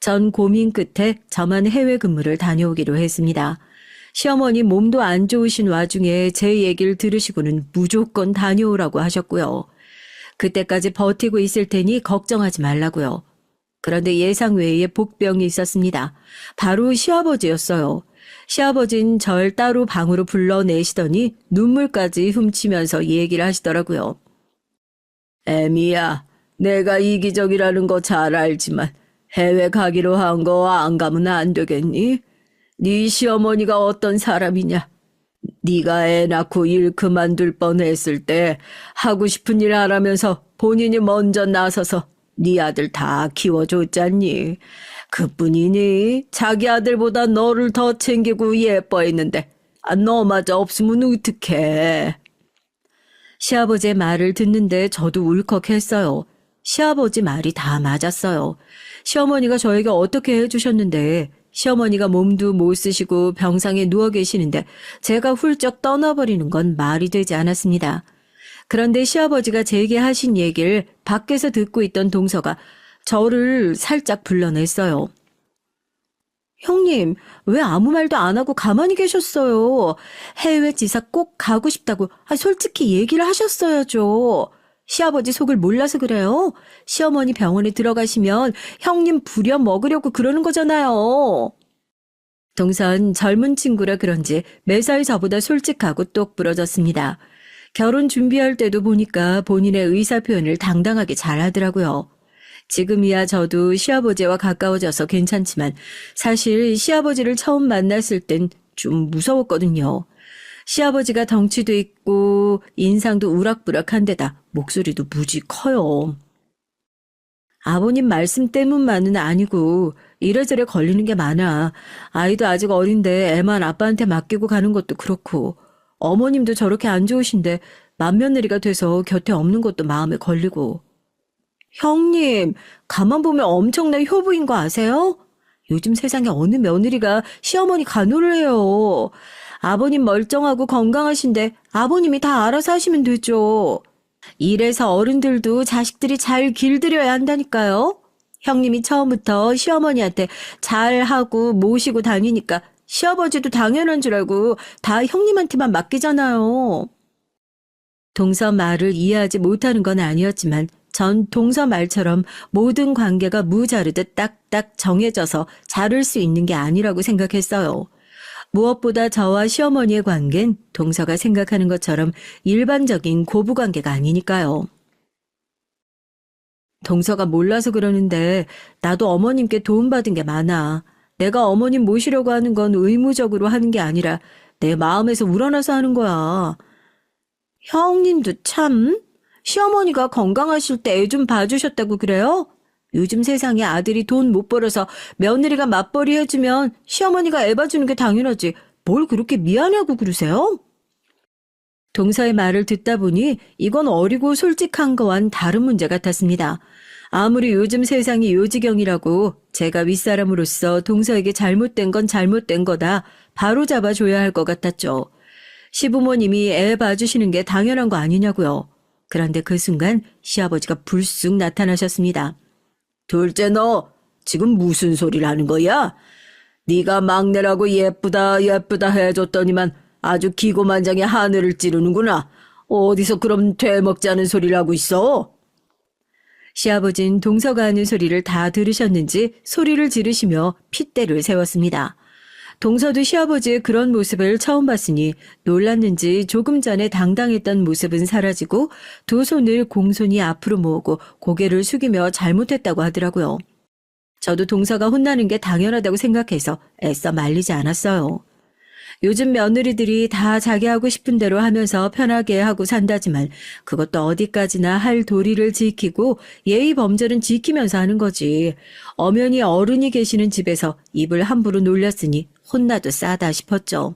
전 고민 끝에 저만 해외 근무를 다녀오기로 했습니다. 시어머니 몸도 안 좋으신 와중에 제 얘기를 들으시고는 무조건 다녀오라고 하셨고요. 그때까지 버티고 있을 테니 걱정하지 말라고요. 그런데 예상 외의 복병이 있었습니다. 바로 시아버지였어요. 시아버진 절 따로 방으로 불러내시더니 눈물까지 훔치면서 얘기를 하시더라고요. 애미야, 내가 이기적이라는 거 잘 알지만 해외 가기로 한 거 안 가면 안 되겠니? 네 시어머니가 어떤 사람이냐? 네가 애 낳고 일 그만둘 뻔했을 때 하고 싶은 일 하라면서 본인이 먼저 나서서 네 아들 다 키워줬잖니. 그뿐이니 자기 아들보다 너를 더 챙기고 예뻐했는데 너마저 없으면 어떡해. 시아버지의 말을 듣는데 저도 울컥했어요. 시아버지 말이 다 맞았어요. 시어머니가 저에게 어떻게 해주셨는데 시어머니가 몸도 못 쓰시고 병상에 누워 계시는데 제가 훌쩍 떠나버리는 건 말이 되지 않았습니다. 그런데 시아버지가 제게 하신 얘기를 밖에서 듣고 있던 동서가 저를 살짝 불러냈어요. 형님, 왜 아무 말도 안 하고 가만히 계셨어요? 해외 지사 꼭 가고 싶다고 솔직히 얘기를 하셨어야죠. 시아버지 속을 몰라서 그래요. 시어머니 병원에 들어가시면 형님 부려 먹으려고 그러는 거잖아요. 동선 젊은 친구라 그런지 매사에 저보다 솔직하고 똑부러졌습니다. 결혼 준비할 때도 보니까 본인의 의사 표현을 당당하게 잘하더라고요. 지금이야 저도 시아버지와 가까워져서 괜찮지만 사실 시아버지를 처음 만났을 땐 좀 무서웠거든요. 시아버지가 덩치도 있고 인상도 우락부락한데다 목소리도 무지 커요. 아버님 말씀 때문만은 아니고 이래저래 걸리는 게 많아. 아이도 아직 어린데 애만 아빠한테 맡기고 가는 것도 그렇고 어머님도 저렇게 안 좋으신데 맏며느리가 돼서 곁에 없는 것도 마음에 걸리고. 형님, 가만 보면 엄청난 효부인 거 아세요? 요즘 세상에 어느 며느리가 시어머니 간호를 해요. 아버님 멀쩡하고 건강하신데 아버님이 다 알아서 하시면 되죠. 이래서 어른들도 자식들이 잘 길들여야 한다니까요. 형님이 처음부터 시어머니한테 잘하고 모시고 다니니까 시아버지도 당연한 줄 알고 다 형님한테만 맡기잖아요. 동서 말을 이해하지 못하는 건 아니었지만 전 동서 말처럼 모든 관계가 무자르듯 딱딱 정해져서 자를 수 있는 게 아니라고 생각했어요. 무엇보다 저와 시어머니의 관계는 동서가 생각하는 것처럼 일반적인 고부관계가 아니니까요. 동서가 몰라서 그러는데 나도 어머님께 도움받은 게 많아. 내가 어머님 모시려고 하는 건 의무적으로 하는 게 아니라 내 마음에서 우러나서 하는 거야. 형님도 참, 시어머니가 건강하실 때 애 좀 봐주셨다고 그래요? 요즘 세상에 아들이 돈 못 벌어서 며느리가 맞벌이 해주면 시어머니가 애 봐주는 게 당연하지. 뭘 그렇게 미안해하고 그러세요? 동서의 말을 듣다 보니 이건 어리고 솔직한 거와는 다른 문제 같았습니다. 아무리 요즘 세상이 요지경이라고 제가 윗사람으로서 동서에게 잘못된 건 잘못된 거다 바로 잡아줘야 할 것 같았죠. 시부모님이 애 봐주시는 게 당연한 거 아니냐고요. 그런데 그 순간 시아버지가 불쑥 나타나셨습니다. 둘째 너 지금 무슨 소리를 하는 거야? 네가 막내라고 예쁘다 예쁘다 해줬더니만 아주 기고만장의 하늘을 찌르는구나. 어디서 그럼 되먹지 않은 소리를 하고 있어? 시아버진 동서가 하는 소리를 다 들으셨는지 소리를 지르시며 핏대를 세웠습니다. 동서도 시아버지의 그런 모습을 처음 봤으니 놀랐는지 조금 전에 당당했던 모습은 사라지고 두 손을 공손히 앞으로 모으고 고개를 숙이며 잘못했다고 하더라고요. 저도 동서가 혼나는 게 당연하다고 생각해서 애써 말리지 않았어요. 요즘 며느리들이 다 자기 하고 싶은 대로 하면서 편하게 하고 산다지만 그것도 어디까지나 할 도리를 지키고 예의 범절은 지키면서 하는 거지. 엄연히 어른이 계시는 집에서 입을 함부로 놀렸으니 혼나도 싸다 싶었죠.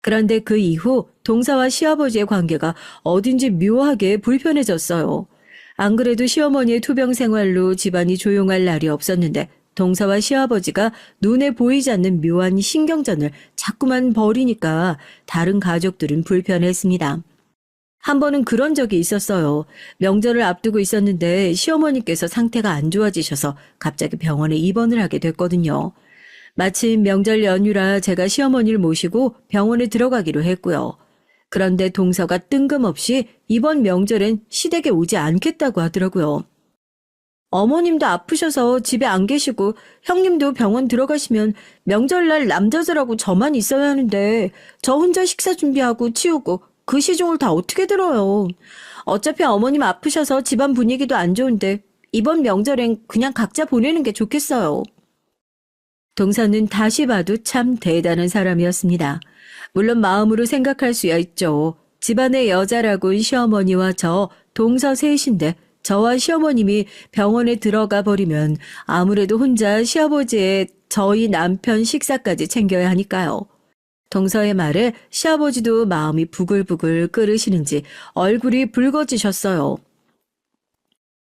그런데 그 이후 동서와 시아버지의 관계가 어딘지 묘하게 불편해졌어요. 안 그래도 시어머니의 투병 생활로 집안이 조용할 날이 없었는데 동서와 시아버지가 눈에 보이지 않는 묘한 신경전을 자꾸만 벌이니까 다른 가족들은 불편했습니다. 한 번은 그런 적이 있었어요. 명절을 앞두고 있었는데 시어머니께서 상태가 안 좋아지셔서 갑자기 병원에 입원을 하게 됐거든요. 마침 명절 연휴라 제가 시어머니를 모시고 병원에 들어가기로 했고요. 그런데 동서가 뜬금없이 이번 명절엔 시댁에 오지 않겠다고 하더라고요. 어머님도 아프셔서 집에 안 계시고 형님도 병원 들어가시면 명절날 남자들하고 저만 있어야 하는데 저 혼자 식사 준비하고 치우고 그 시중을 다 어떻게 들어요. 어차피 어머님 아프셔서 집안 분위기도 안 좋은데 이번 명절엔 그냥 각자 보내는 게 좋겠어요. 동서는 다시 봐도 참 대단한 사람이었습니다. 물론 마음으로 생각할 수야 있죠. 집안의 여자라곤 시어머니와 저 동서 셋인데 저와 시어머님이 병원에 들어가 버리면 아무래도 혼자 시아버지의 저희 남편 식사까지 챙겨야 하니까요. 동서의 말에 시아버지도 마음이 부글부글 끓으시는지 얼굴이 붉어지셨어요.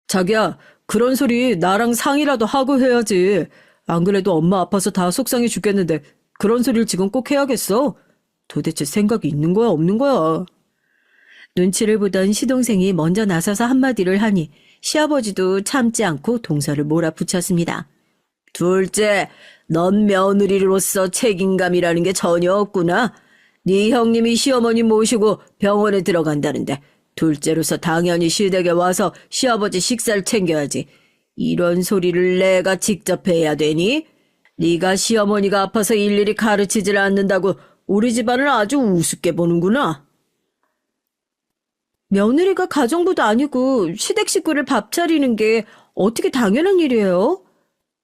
자기야, 그런 소리 나랑 상의라도 하고 해야지. 안 그래도 엄마 아파서 다 속상해 죽겠는데 그런 소리를 지금 꼭 해야겠어? 도대체 생각이 있는 거야, 없는 거야? 눈치를 보던 시동생이 먼저 나서서 한마디를 하니 시아버지도 참지 않고 동서를 몰아붙였습니다. 둘째, 넌 며느리로서 책임감이라는 게 전혀 없구나. 네 형님이 시어머니 모시고 병원에 들어간다는데 둘째로서 당연히 시댁에 와서 시아버지 식사를 챙겨야지. 이런 소리를 내가 직접 해야 되니? 네가 시어머니가 아파서 일일이 가르치질 않는다고 우리 집안을 아주 우습게 보는구나. 며느리가 가정부도 아니고 시댁 식구를 밥 차리는 게 어떻게 당연한 일이에요?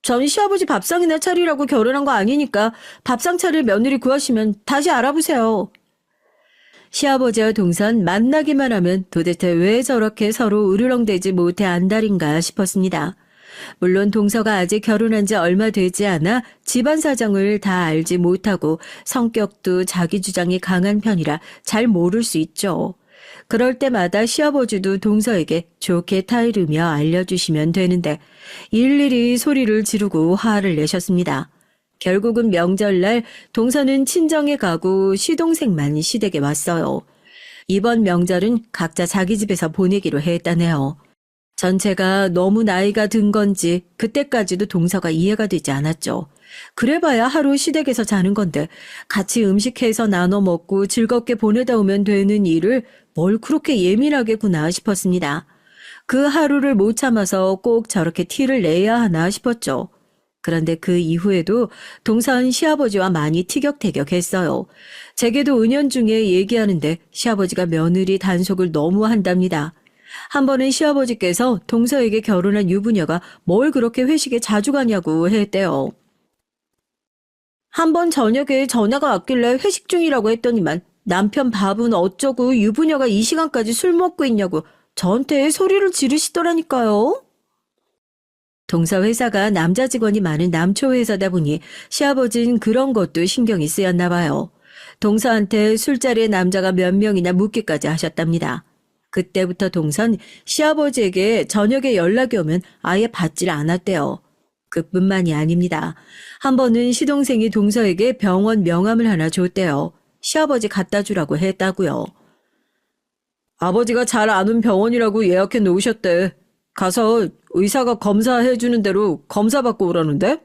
전 시아버지 밥상이나 차리라고 결혼한 거 아니니까 밥상 차릴 며느리 구하시면 다시 알아보세요. 시아버지와 동선 만나기만 하면 도대체 왜 저렇게 서로 으르렁대지 못해 안달인가 싶었습니다. 물론 동서가 아직 결혼한 지 얼마 되지 않아 집안 사정을 다 알지 못하고 성격도 자기 주장이 강한 편이라 잘 모를 수 있죠. 그럴 때마다 시아버지도 동서에게 좋게 타이르며 알려주시면 되는데 일일이 소리를 지르고 화를 내셨습니다. 결국은 명절날 동서는 친정에 가고 시동생만 시댁에 왔어요. 이번 명절은 각자 자기 집에서 보내기로 했다네요. 전체가 너무 나이가 든 건지 그때까지도 동서가 이해가 되지 않았죠. 그래봐야 하루 시댁에서 자는 건데 같이 음식해서 나눠 먹고 즐겁게 보내다 오면 되는 일을 뭘 그렇게 예민하게 구나 싶었습니다. 그 하루를 못 참아서 꼭 저렇게 티를 내야 하나 싶었죠. 그런데 그 이후에도 동서는 시아버지와 많이 티격태격했어요. 제게도 은연중에 얘기하는데 시아버지가 며느리 단속을 너무 한답니다. 한 번은 시아버지께서 동서에게 결혼한 유부녀가 뭘 그렇게 회식에 자주 가냐고 했대요. 한 번 저녁에 전화가 왔길래 회식 중이라고 했더니만 남편 밥은 어쩌고 유부녀가 이 시간까지 술 먹고 있냐고 저한테 소리를 지르시더라니까요. 동서 회사가 남자 직원이 많은 남초 회사다 보니 시아버지는 그런 것도 신경이 쓰였나 봐요. 동서한테 술자리에 남자가 몇 명이나 묻기까지 하셨답니다. 그때부터 동선 시아버지에게 저녁에 연락이 오면 아예 받질 않았대요. 그뿐만이 아닙니다. 한 번은 시동생이 동서에게 병원 명함을 하나 줬대요. 시아버지 갖다 주라고 했다고요. 아버지가 잘 아는 병원이라고 예약해 놓으셨대. 가서 의사가 검사해 주는 대로 검사 받고 오라는데?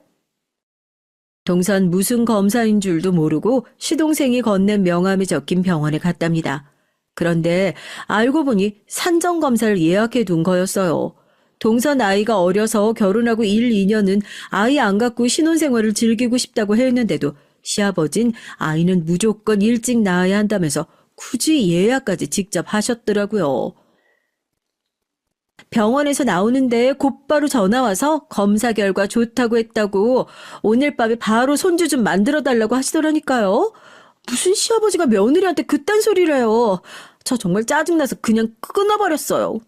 동선 무슨 검사인 줄도 모르고 시동생이 건넨 명함이 적힌 병원에 갔답니다. 그런데 알고 보니 산정검사를 예약해 둔 거였어요. 동선 아이가 어려서 결혼하고 1, 2년은 아이 안 갖고 신혼생활을 즐기고 싶다고 했는데도 시아버진 아이는 무조건 일찍 낳아야 한다면서 굳이 예약까지 직접 하셨더라고요. 병원에서 나오는데 곧바로 전화 와서 검사 결과 좋다고 했다고 오늘 밤에 바로 손주 좀 만들어 달라고 하시더라니까요. 무슨 시아버지가 며느리한테 그딴 소리를 해요. 저 정말 짜증나서 그냥 끊어버렸어요.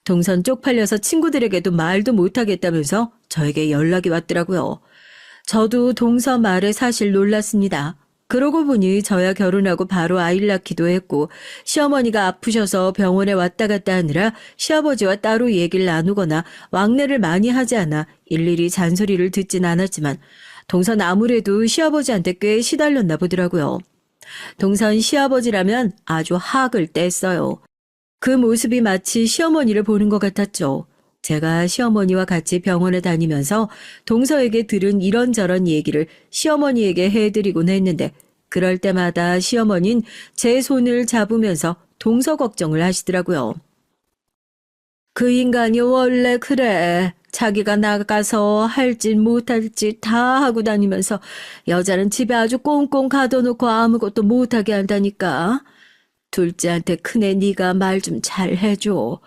동선 쪽팔려서 친구들에게도 말도 못하겠다면서 저에게 연락이 왔더라고요. 저도 동서 말에 사실 놀랐습니다. 그러고 보니 저야 결혼하고 바로 아이를 낳기도 했고 시어머니가 아프셔서 병원에 왔다 갔다 하느라 시아버지와 따로 얘기를 나누거나 왕래를 많이 하지 않아 일일이 잔소리를 듣진 않았지만 동선 아무래도 시아버지한테 꽤 시달렸나 보더라고요. 동선 시아버지라면 아주 학을 뗐어요. 그 모습이 마치 시어머니를 보는 것 같았죠. 제가 시어머니와 같이 병원에 다니면서 동서에게 들은 이런저런 얘기를 시어머니에게 해드리곤 했는데 그럴 때마다 시어머니는 제 손을 잡으면서 동서 걱정을 하시더라고요. 그 인간이 원래 그래. 자기가 나가서 할 짓 못할 짓 다 하고 다니면서 여자는 집에 아주 꽁꽁 가둬놓고 아무것도 못하게 한다니까. 둘째한테 큰애 네가 말 좀 잘 해줘.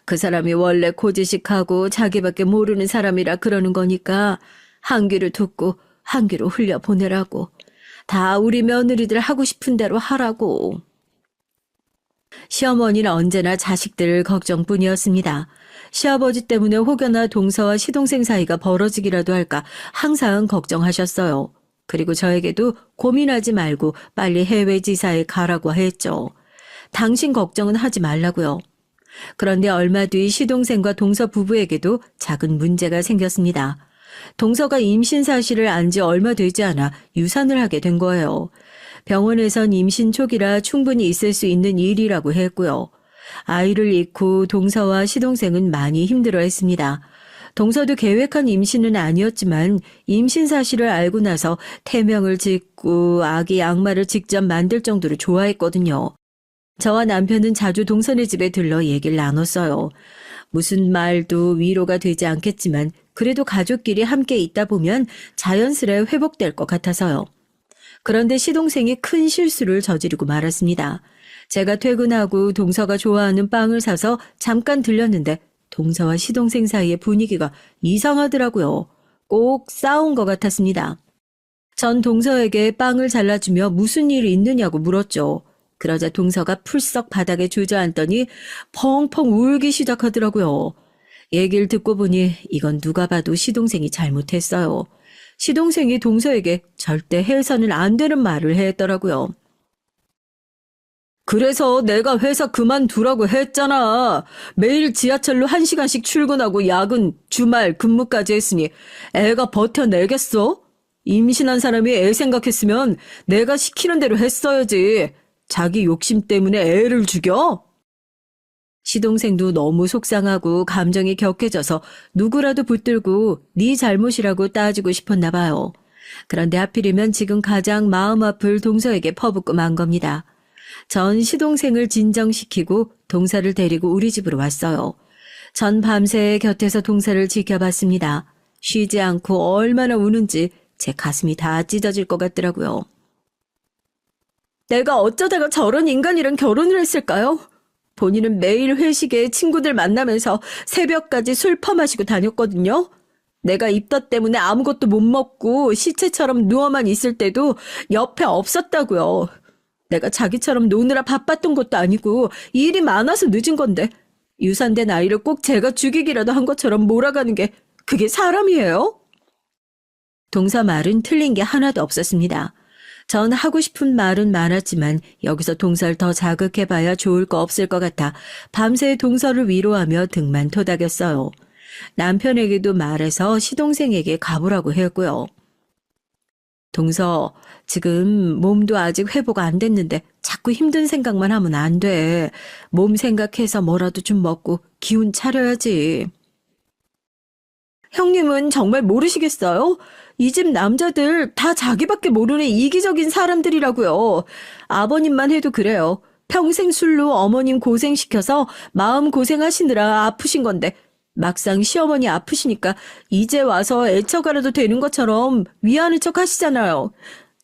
그 사람이 원래 고지식하고 자기밖에 모르는 사람이라 그러는 거니까 한 귀로 듣고 한 귀로 흘려보내라고. 다 우리 며느리들 하고 싶은 대로 하라고. 시어머니는 언제나 자식들 걱정뿐이었습니다. 시아버지 때문에 혹여나 동서와 시동생 사이가 벌어지기라도 할까 항상 걱정하셨어요. 그리고 저에게도 고민하지 말고 빨리 해외 지사에 가라고 했죠. 당신 걱정은 하지 말라고요. 그런데 얼마 뒤 시동생과 동서 부부에게도 작은 문제가 생겼습니다. 동서가 임신 사실을 안 지 얼마 되지 않아 유산을 하게 된 거예요. 병원에선 임신 초기라 충분히 있을 수 있는 일이라고 했고요. 아이를 잃고 동서와 시동생은 많이 힘들어했습니다. 동서도 계획한 임신은 아니었지만 임신 사실을 알고 나서 태명을 짓고 아기 양말을 직접 만들 정도로 좋아했거든요. 저와 남편은 자주 동선의 집에 들러 얘기를 나눴어요. 무슨 말도 위로가 되지 않겠지만 그래도 가족끼리 함께 있다 보면 자연스레 회복될 것 같아서요. 그런데 시동생이 큰 실수를 저지르고 말았습니다. 제가 퇴근하고 동서가 좋아하는 빵을 사서 잠깐 들렸는데 동서와 시동생 사이의 분위기가 이상하더라고요. 꼭 싸운 것 같았습니다. 전 동서에게 빵을 잘라주며 무슨 일이 있느냐고 물었죠. 그러자 동서가 풀썩 바닥에 주저앉더니 펑펑 울기 시작하더라고요. 얘기를 듣고 보니 이건 누가 봐도 시동생이 잘못했어요. 시동생이 동서에게 절대 해서는 안 되는 말을 했더라고요. 그래서 내가 회사 그만두라고 했잖아. 매일 지하철로 1시간씩 출근하고 야근, 주말 근무까지 했으니 애가 버텨내겠어? 임신한 사람이 애 생각했으면 내가 시키는 대로 했어야지. 자기 욕심 때문에 애를 죽여? 시동생도 너무 속상하고 감정이 격해져서 누구라도 붙들고 네 잘못이라고 따지고 싶었나 봐요. 그런데 하필이면 지금 가장 마음 아플 동서에게 퍼붓고 만 겁니다. 전 시동생을 진정시키고 동서를 데리고 우리 집으로 왔어요. 전 밤새 곁에서 동서를 지켜봤습니다. 쉬지 않고 얼마나 우는지 제 가슴이 다 찢어질 것 같더라고요. 내가 어쩌다가 저런 인간이랑 결혼을 했을까요? 본인은 매일 회식에 친구들 만나면서 새벽까지 술 퍼마시고 다녔거든요. 내가 입덧 때문에 아무것도 못 먹고 시체처럼 누워만 있을 때도 옆에 없었다고요. 내가 자기처럼 노느라 바빴던 것도 아니고 일이 많아서 늦은 건데 유산된 아이를 꼭 제가 죽이기라도 한 것처럼 몰아가는 게 그게 사람이에요? 동서 말은 틀린 게 하나도 없었습니다. 전 하고 싶은 말은 많았지만 여기서 동서를 더 자극해봐야 좋을 거 없을 것 같아 밤새 동서를 위로하며 등만 토닥였어요. 남편에게도 말해서 시동생에게 가보라고 했고요. 동서, 지금 몸도 아직 회복 안 됐는데 자꾸 힘든 생각만 하면 안 돼. 몸 생각해서 뭐라도 좀 먹고 기운 차려야지. 형님은 정말 모르시겠어요? 이 집 남자들 다 자기밖에 모르는 이기적인 사람들이라고요. 아버님만 해도 그래요. 평생 술로 어머님 고생시켜서 마음 고생하시느라 아프신 건데 막상 시어머니 아프시니까 이제 와서 애처가라도 되는 것처럼 위하는 척 하시잖아요.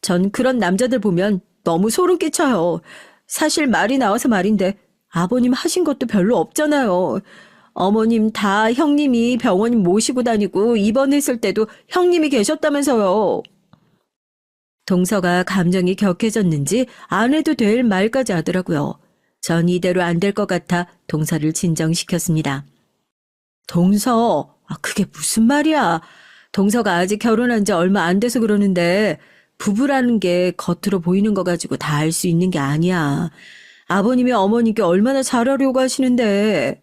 전 그런 남자들 보면 너무 소름 끼쳐요. 사실 말이 나와서 말인데 아버님 하신 것도 별로 없잖아요. 어머님 다 형님이 병원 모시고 다니고 입원했을 때도 형님이 계셨다면서요. 동서가 감정이 격해졌는지 안 해도 될 말까지 하더라고요. 전 이대로 안 될 것 같아 동서를 진정시켰습니다. 동서, 그게 무슨 말이야. 동서가 아직 결혼한 지 얼마 안 돼서 그러는데 부부라는 게 겉으로 보이는 거 가지고 다 알 수 있는 게 아니야. 아버님이 어머니께 얼마나 잘하려고 하시는데.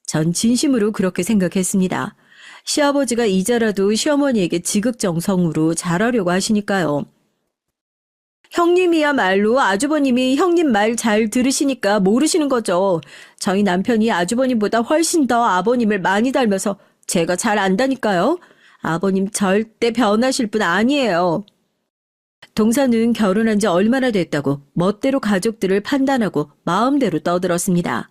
전 진심으로 그렇게 생각했습니다. 시아버지가 이제라도 시어머니에게 지극정성으로 잘하려고 하시니까요. 형님이야말로 아주버님이 형님 말 잘 들으시니까 모르시는 거죠. 저희 남편이 아주버님보다 훨씬 더 아버님을 많이 닮아서 제가 잘 안다니까요. 아버님 절대 변하실 분 아니에요. 동서는 결혼한 지 얼마나 됐다고 멋대로 가족들을 판단하고 마음대로 떠들었습니다.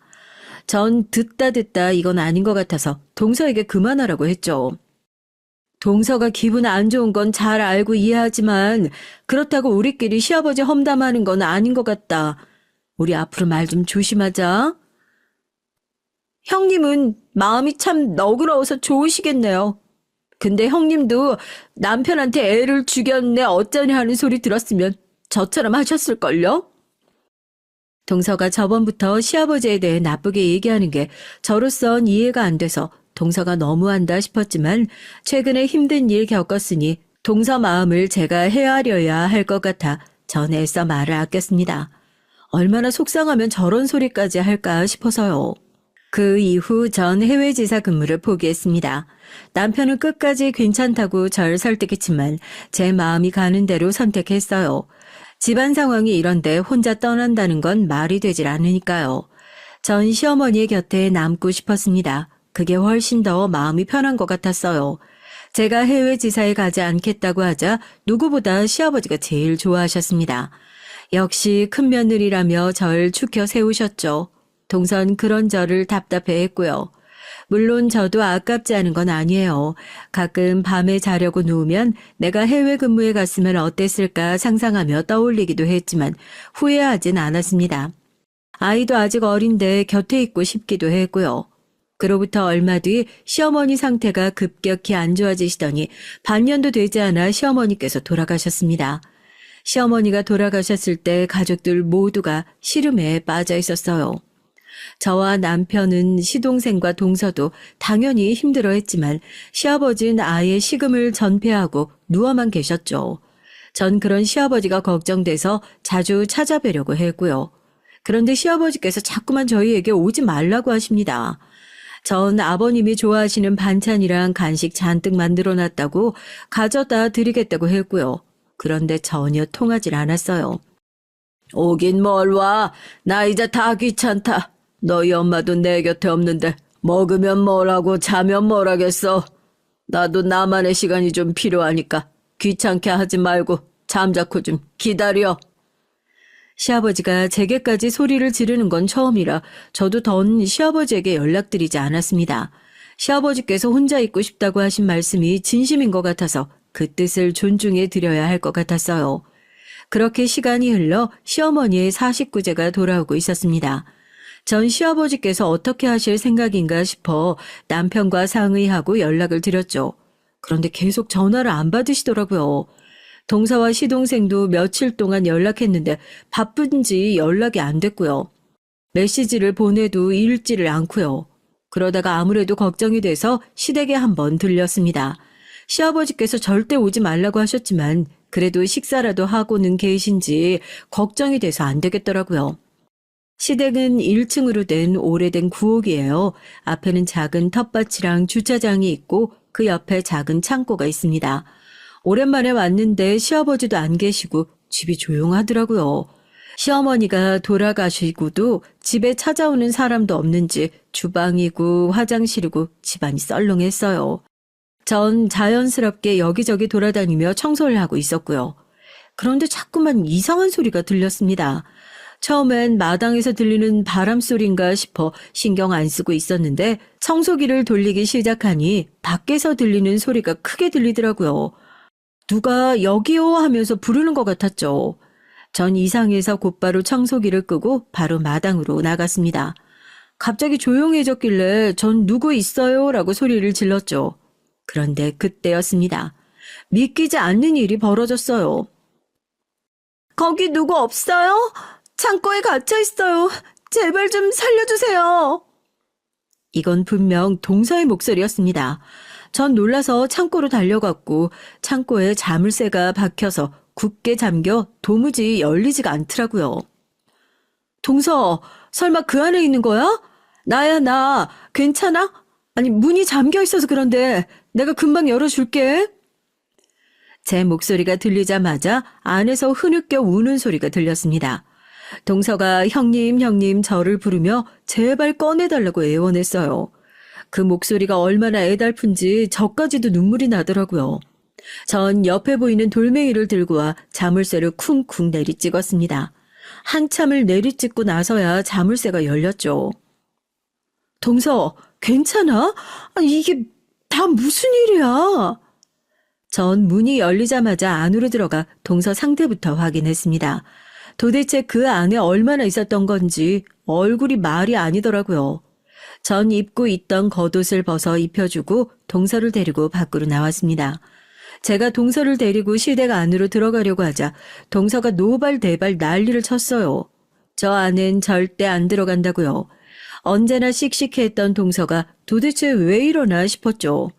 전 듣다 이건 아닌 것 같아서 동서에게 그만하라고 했죠. 동서가 기분 안 좋은 건 잘 알고 이해하지만 그렇다고 우리끼리 시아버지 험담하는 건 아닌 것 같다. 우리 앞으로 말 좀 조심하자. 형님은 마음이 참 너그러워서 좋으시겠네요. 근데 형님도 남편한테 애를 죽였네 어쩌냐 하는 소리 들었으면 저처럼 하셨을걸요? 동서가 저번부터 시아버지에 대해 나쁘게 얘기하는 게 저로선 이해가 안 돼서 동서가 너무한다 싶었지만 최근에 힘든 일 겪었으니 동서 마음을 제가 헤아려야 할 것 같아 전 애써 말을 아꼈습니다. 얼마나 속상하면 저런 소리까지 할까 싶어서요. 그 이후 전 해외지사 근무를 포기했습니다. 남편은 끝까지 괜찮다고 절 설득했지만 제 마음이 가는 대로 선택했어요. 집안 상황이 이런데 혼자 떠난다는 건 말이 되질 않으니까요. 전 시어머니의 곁에 남고 싶었습니다. 그게 훨씬 더 마음이 편한 것 같았어요. 제가 해외지사에 가지 않겠다고 하자 누구보다 시아버지가 제일 좋아하셨습니다. 역시 큰며느리라며 절 추켜 세우셨죠. 동선 그런 저를 답답해했고요. 물론 저도 아깝지 않은 건 아니에요. 가끔 밤에 자려고 누우면 내가 해외 근무에 갔으면 어땠을까 상상하며 떠올리기도 했지만 후회하진 않았습니다. 아이도 아직 어린데 곁에 있고 싶기도 했고요. 그로부터 얼마 뒤 시어머니 상태가 급격히 안 좋아지시더니 반년도 되지 않아 시어머니께서 돌아가셨습니다. 시어머니가 돌아가셨을 때 가족들 모두가 시름에 빠져 있었어요. 저와 남편은 시동생과 동서도 당연히 힘들어했지만 시아버지는 아예 식음을 전폐하고 누워만 계셨죠. 전 그런 시아버지가 걱정돼서 자주 찾아뵈려고 했고요. 그런데 시아버지께서 자꾸만 저희에게 오지 말라고 하십니다. 전 아버님이 좋아하시는 반찬이랑 간식 잔뜩 만들어놨다고 가져다 드리겠다고 했고요. 그런데 전혀 통하질 않았어요. 오긴 뭘 와. 나 이제 다 귀찮다. 너희 엄마도 내 곁에 없는데 먹으면 뭐라고 자면 뭐라겠어. 나도 나만의 시간이 좀 필요하니까 귀찮게 하지 말고 잠자코 좀 기다려. 시아버지가 제게까지 소리를 지르는 건 처음이라 저도 더 시아버지에게 연락드리지 않았습니다. 시아버지께서 혼자 있고 싶다고 하신 말씀이 진심인 것 같아서 그 뜻을 존중해 드려야 할 것 같았어요. 그렇게 시간이 흘러 시어머니의 49제가 돌아오고 있었습니다. 전 시아버지께서 어떻게 하실 생각인가 싶어 남편과 상의하고 연락을 드렸죠. 그런데 계속 전화를 안 받으시더라고요. 동서와 시동생도 며칠 동안 연락했는데 바쁜지 연락이 안 됐고요. 메시지를 보내도 읽지를 않고요. 그러다가 아무래도 걱정이 돼서 시댁에 한번 들렸습니다. 시아버지께서 절대 오지 말라고 하셨지만 그래도 식사라도 하고는 계신지 걱정이 돼서 안 되겠더라고요. 시댁은 1층으로 된 오래된 구옥이에요. 앞에는 작은 텃밭이랑 주차장이 있고 그 옆에 작은 창고가 있습니다. 오랜만에 왔는데 시아버지도 안 계시고 집이 조용하더라고요. 시어머니가 돌아가시고도 집에 찾아오는 사람도 없는지 주방이고 화장실이고 집안이 썰렁했어요. 전 자연스럽게 여기저기 돌아다니며 청소를 하고 있었고요. 그런데 자꾸만 이상한 소리가 들렸습니다. 처음엔 마당에서 들리는 바람소리인가 싶어 신경 안 쓰고 있었는데 청소기를 돌리기 시작하니 밖에서 들리는 소리가 크게 들리더라고요. 누가 여기요 하면서 부르는 것 같았죠. 전 이상해서 곧바로 청소기를 끄고 바로 마당으로 나갔습니다. 갑자기 조용해졌길래 전 누구 있어요? 라고 소리를 질렀죠. 그런데 그때였습니다. 믿기지 않는 일이 벌어졌어요. 거기 누구 없어요? 창고에 갇혀 있어요. 제발 좀 살려주세요. 이건 분명 동서의 목소리였습니다. 전 놀라서 창고로 달려갔고 창고에 자물쇠가 박혀서 굳게 잠겨 도무지 열리지가 않더라고요. 동서, 설마 그 안에 있는 거야? 나야, 나. 괜찮아? 아니, 문이 잠겨 있어서 그런데 내가 금방 열어줄게. 제 목소리가 들리자마자 안에서 흐느껴 우는 소리가 들렸습니다. 동서가 형님 저를 부르며 제발 꺼내달라고 애원했어요. 그 목소리가 얼마나 애달픈지 저까지도 눈물이 나더라고요. 전 옆에 보이는 돌멩이를 들고 와 자물쇠를 쿵쿵 내리찍었습니다. 한참을 내리찍고 나서야 자물쇠가 열렸죠. 동서, 괜찮아? 아니, 이게 다 무슨 일이야? 전 문이 열리자마자 안으로 들어가 동서 상태부터 확인했습니다. 도대체 그 안에 얼마나 있었던 건지 얼굴이 말이 아니더라고요. 전 입고 있던 겉옷을 벗어 입혀주고 동서를 데리고 밖으로 나왔습니다. 제가 동서를 데리고 시댁 안으로 들어가려고 하자 동서가 노발대발 난리를 쳤어요. 저 안엔 절대 안 들어간다고요. 언제나 씩씩했던 동서가 도대체 왜 이러나 싶었죠.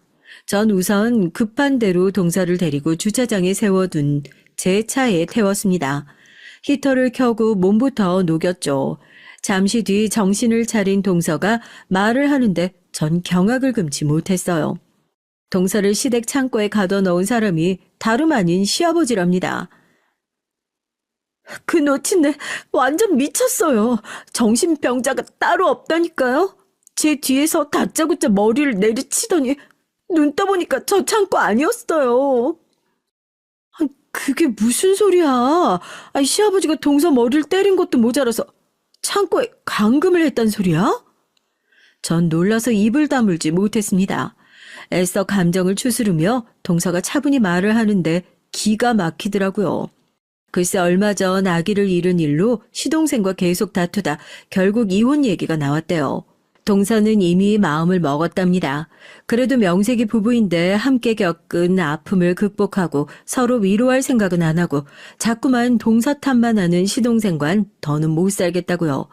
전 우선 급한 대로 동서를 데리고 주차장에 세워둔 제 차에 태웠습니다. 히터를 켜고 몸부터 녹였죠. 잠시 뒤 정신을 차린 동서가 말을 하는데 전 경악을 금치 못했어요. 동서를 시댁 창고에 가둬놓은 사람이 다름 아닌 시아버지랍니다. 그 노친네 완전 미쳤어요. 정신병자가 따로 없다니까요. 제 뒤에서 다짜고짜 머리를 내리치더니 눈 떠보니까 저 창고 아니었어요. 그게 무슨 소리야? 아니, 시아버지가 동서 머리를 때린 것도 모자라서 창고에 감금을 했단 소리야? 전 놀라서 입을 다물지 못했습니다. 애써 감정을 추스르며 동서가 차분히 말을 하는데 기가 막히더라고요. 글쎄 얼마 전 아기를 잃은 일로 시동생과 계속 다투다 결국 이혼 얘기가 나왔대요. 동서는 이미 마음을 먹었답니다. 그래도 명색이 부부인데 함께 겪은 아픔을 극복하고 서로 위로할 생각은 안 하고 자꾸만 동서 탓만 하는 시동생과는 더는 못 살겠다고요.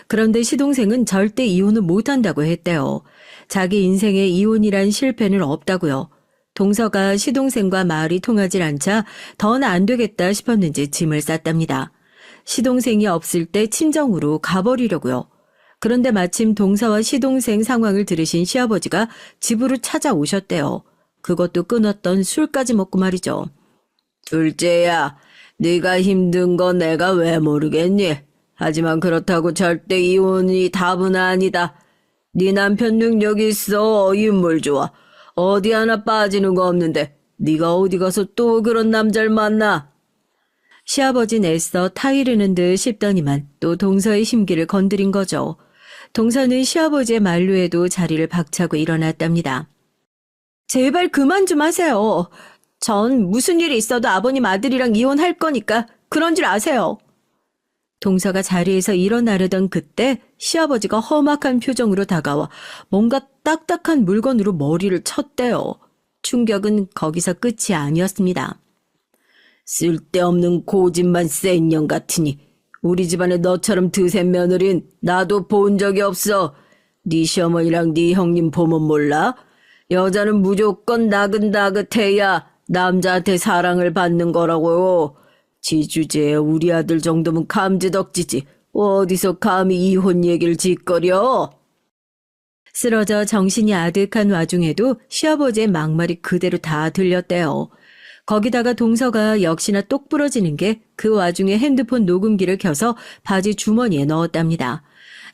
그런데 시동생은 절대 이혼을 못한다고 했대요. 자기 인생에 이혼이란 실패는 없다고요. 동서가 시동생과 말이 통하질 않자 더는 안 되겠다 싶었는지 짐을 쌌답니다. 시동생이 없을 때 친정으로 가버리려고요. 그런데 마침 동서와 시동생 상황을 들으신 시아버지가 집으로 찾아오셨대요. 그것도 끊었던 술까지 먹고 말이죠. 둘째야, 네가 힘든 거 내가 왜 모르겠니? 하지만 그렇다고 절대 이혼이 답은 아니다. 네 남편 능력 있어, 인물 좋아. 어디 하나 빠지는 거 없는데 네가 어디 가서 또 그런 남자를 만나? 시아버지는 애써 타이르는 듯 싶더니만 또 동서의 심기를 건드린 거죠. 동서는 시아버지의 만류에도 자리를 박차고 일어났답니다. 제발 그만 좀 하세요. 전 무슨 일이 있어도 아버님 아들이랑 이혼할 거니까 그런 줄 아세요. 동서가 자리에서 일어나려던 그때 시아버지가 험악한 표정으로 다가와 뭔가 딱딱한 물건으로 머리를 쳤대요. 충격은 거기서 끝이 아니었습니다. 쓸데없는 고집만 센 년 같으니 우리 집안에 너처럼 드센 며느린 나도 본 적이 없어. 네 시어머니랑 네 형님 보면 몰라? 여자는 무조건 나긋나긋해야 남자한테 사랑을 받는 거라고요. 지 주제에 우리 아들 정도면 감지덕지지. 어디서 감히 이혼 얘기를 짓거려? 쓰러져 정신이 아득한 와중에도 시아버지의 막말이 그대로 다 들렸대요. 거기다가 동서가 역시나 똑 부러지는 게 그 와중에 핸드폰 녹음기를 켜서 바지 주머니에 넣었답니다.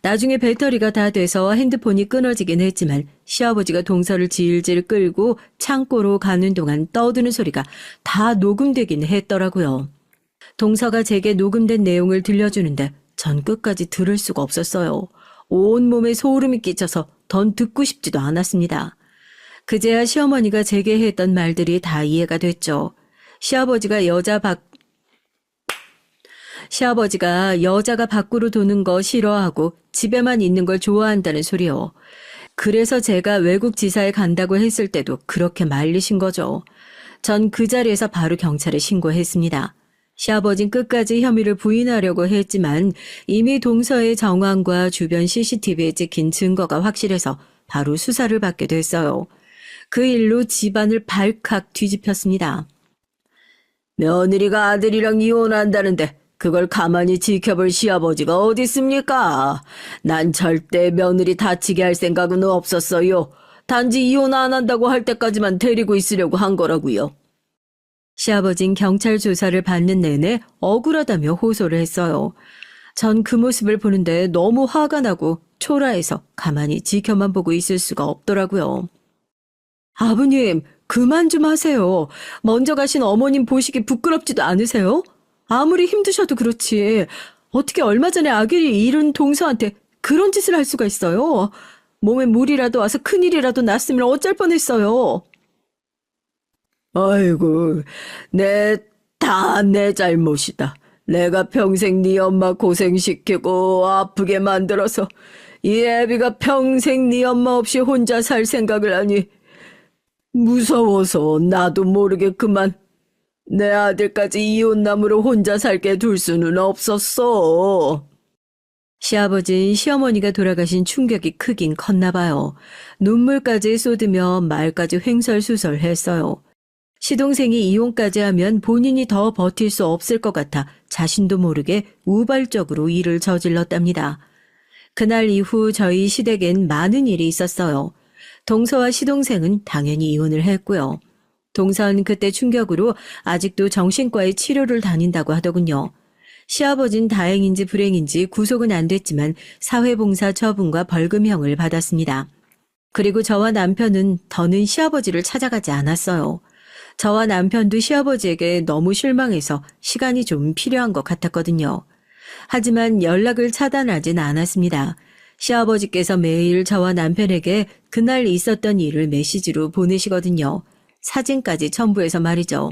나중에 배터리가 다 돼서 핸드폰이 끊어지긴 했지만 시아버지가 동서를 질질 끌고 창고로 가는 동안 떠드는 소리가 다 녹음되긴 했더라고요. 동서가 제게 녹음된 내용을 들려주는데 전 끝까지 들을 수가 없었어요. 온몸에 소름이 끼쳐서 더 듣고 싶지도 않았습니다. 그제야 시어머니가 제게 했던 말들이 다 이해가 됐죠. 시아버지가 여자가 밖으로 도는 거 싫어하고 집에만 있는 걸 좋아한다는 소리요. 그래서 제가 외국 지사에 간다고 했을 때도 그렇게 말리신 거죠. 전 그 자리에서 바로 경찰에 신고했습니다. 시아버진 끝까지 혐의를 부인하려고 했지만 이미 동서의 정황과 주변 CCTV에 찍힌 증거가 확실해서 바로 수사를 받게 됐어요. 그 일로 집안을 발칵 뒤집혔습니다. 며느리가 아들이랑 이혼한다는데 그걸 가만히 지켜볼 시아버지가 어디 있습니까? 난 절대 며느리 다치게 할 생각은 없었어요. 단지 이혼 안 한다고 할 때까지만 데리고 있으려고 한 거라고요. 시아버진 경찰 조사를 받는 내내 억울하다며 호소를 했어요. 전 그 모습을 보는데 너무 화가 나고 초라해서 가만히 지켜만 보고 있을 수가 없더라고요. 아버님, 그만 좀 하세요. 먼저 가신 어머님 보시기 부끄럽지도 않으세요? 아무리 힘드셔도 그렇지. 어떻게 얼마 전에 아기를 잃은 동서한테 그런 짓을 할 수가 있어요? 몸에 물이라도 와서 큰일이라도 났으면 어쩔 뻔했어요. 아이고, 다 내 잘못이다. 내가 평생 네 엄마 고생시키고 아프게 만들어서 이 애비가 평생 네 엄마 없이 혼자 살 생각을 하니 무서워서 나도 모르게 그만 내 아들까지 이혼남으로 혼자 살게 둘 수는 없었어. 시아버진 시어머니가 돌아가신 충격이 크긴 컸나 봐요. 눈물까지 쏟으며 말까지 횡설수설했어요. 시동생이 이혼까지 하면 본인이 더 버틸 수 없을 것 같아 자신도 모르게 우발적으로 일을 저질렀답니다. 그날 이후 저희 시댁엔 많은 일이 있었어요. 동서와 시동생은 당연히 이혼을 했고요. 동서는 그때 충격으로 아직도 정신과에 치료를 다닌다고 하더군요. 시아버진 다행인지 불행인지 구속은 안 됐지만 사회봉사 처분과 벌금형을 받았습니다. 그리고 저와 남편은 더는 시아버지를 찾아가지 않았어요. 저와 남편도 시아버지에게 너무 실망해서 시간이 좀 필요한 것 같았거든요. 하지만 연락을 차단하진 않았습니다. 시아버지께서 매일 저와 남편에게 그날 있었던 일을 메시지로 보내시거든요. 사진까지 첨부해서 말이죠.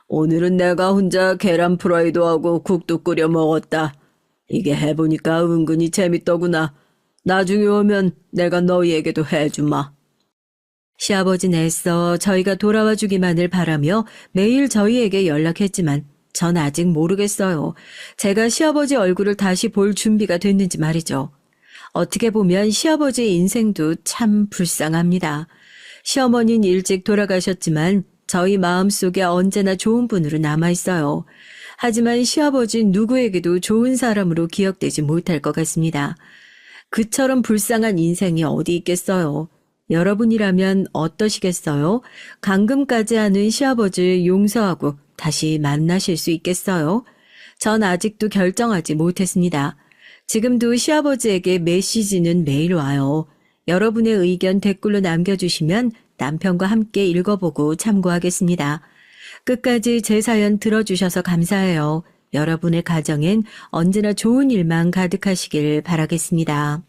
오늘은 내가 혼자 계란 프라이도 하고 국도 끓여 먹었다. 이게 해보니까 은근히 재밌더구나. 나중에 오면 내가 너희에게도 해주마. 시아버지는 애써 저희가 돌아와 주기만을 바라며 매일 저희에게 연락했지만 전 아직 모르겠어요. 제가 시아버지 얼굴을 다시 볼 준비가 됐는지 말이죠. 어떻게 보면 시아버지의 인생도 참 불쌍합니다. 시어머니는 일찍 돌아가셨지만 저희 마음속에 언제나 좋은 분으로 남아있어요. 하지만 시아버지는 누구에게도 좋은 사람으로 기억되지 못할 것 같습니다. 그처럼 불쌍한 인생이 어디 있겠어요. 여러분이라면 어떠시겠어요? 감금까지 하는 시아버지를 용서하고 다시 만나실 수 있겠어요? 전 아직도 결정하지 못했습니다. 지금도 시아버지에게 메시지는 매일 와요. 여러분의 의견 댓글로 남겨주시면 남편과 함께 읽어보고 참고하겠습니다. 끝까지 제 사연 들어주셔서 감사해요. 여러분의 가정엔 언제나 좋은 일만 가득하시길 바라겠습니다.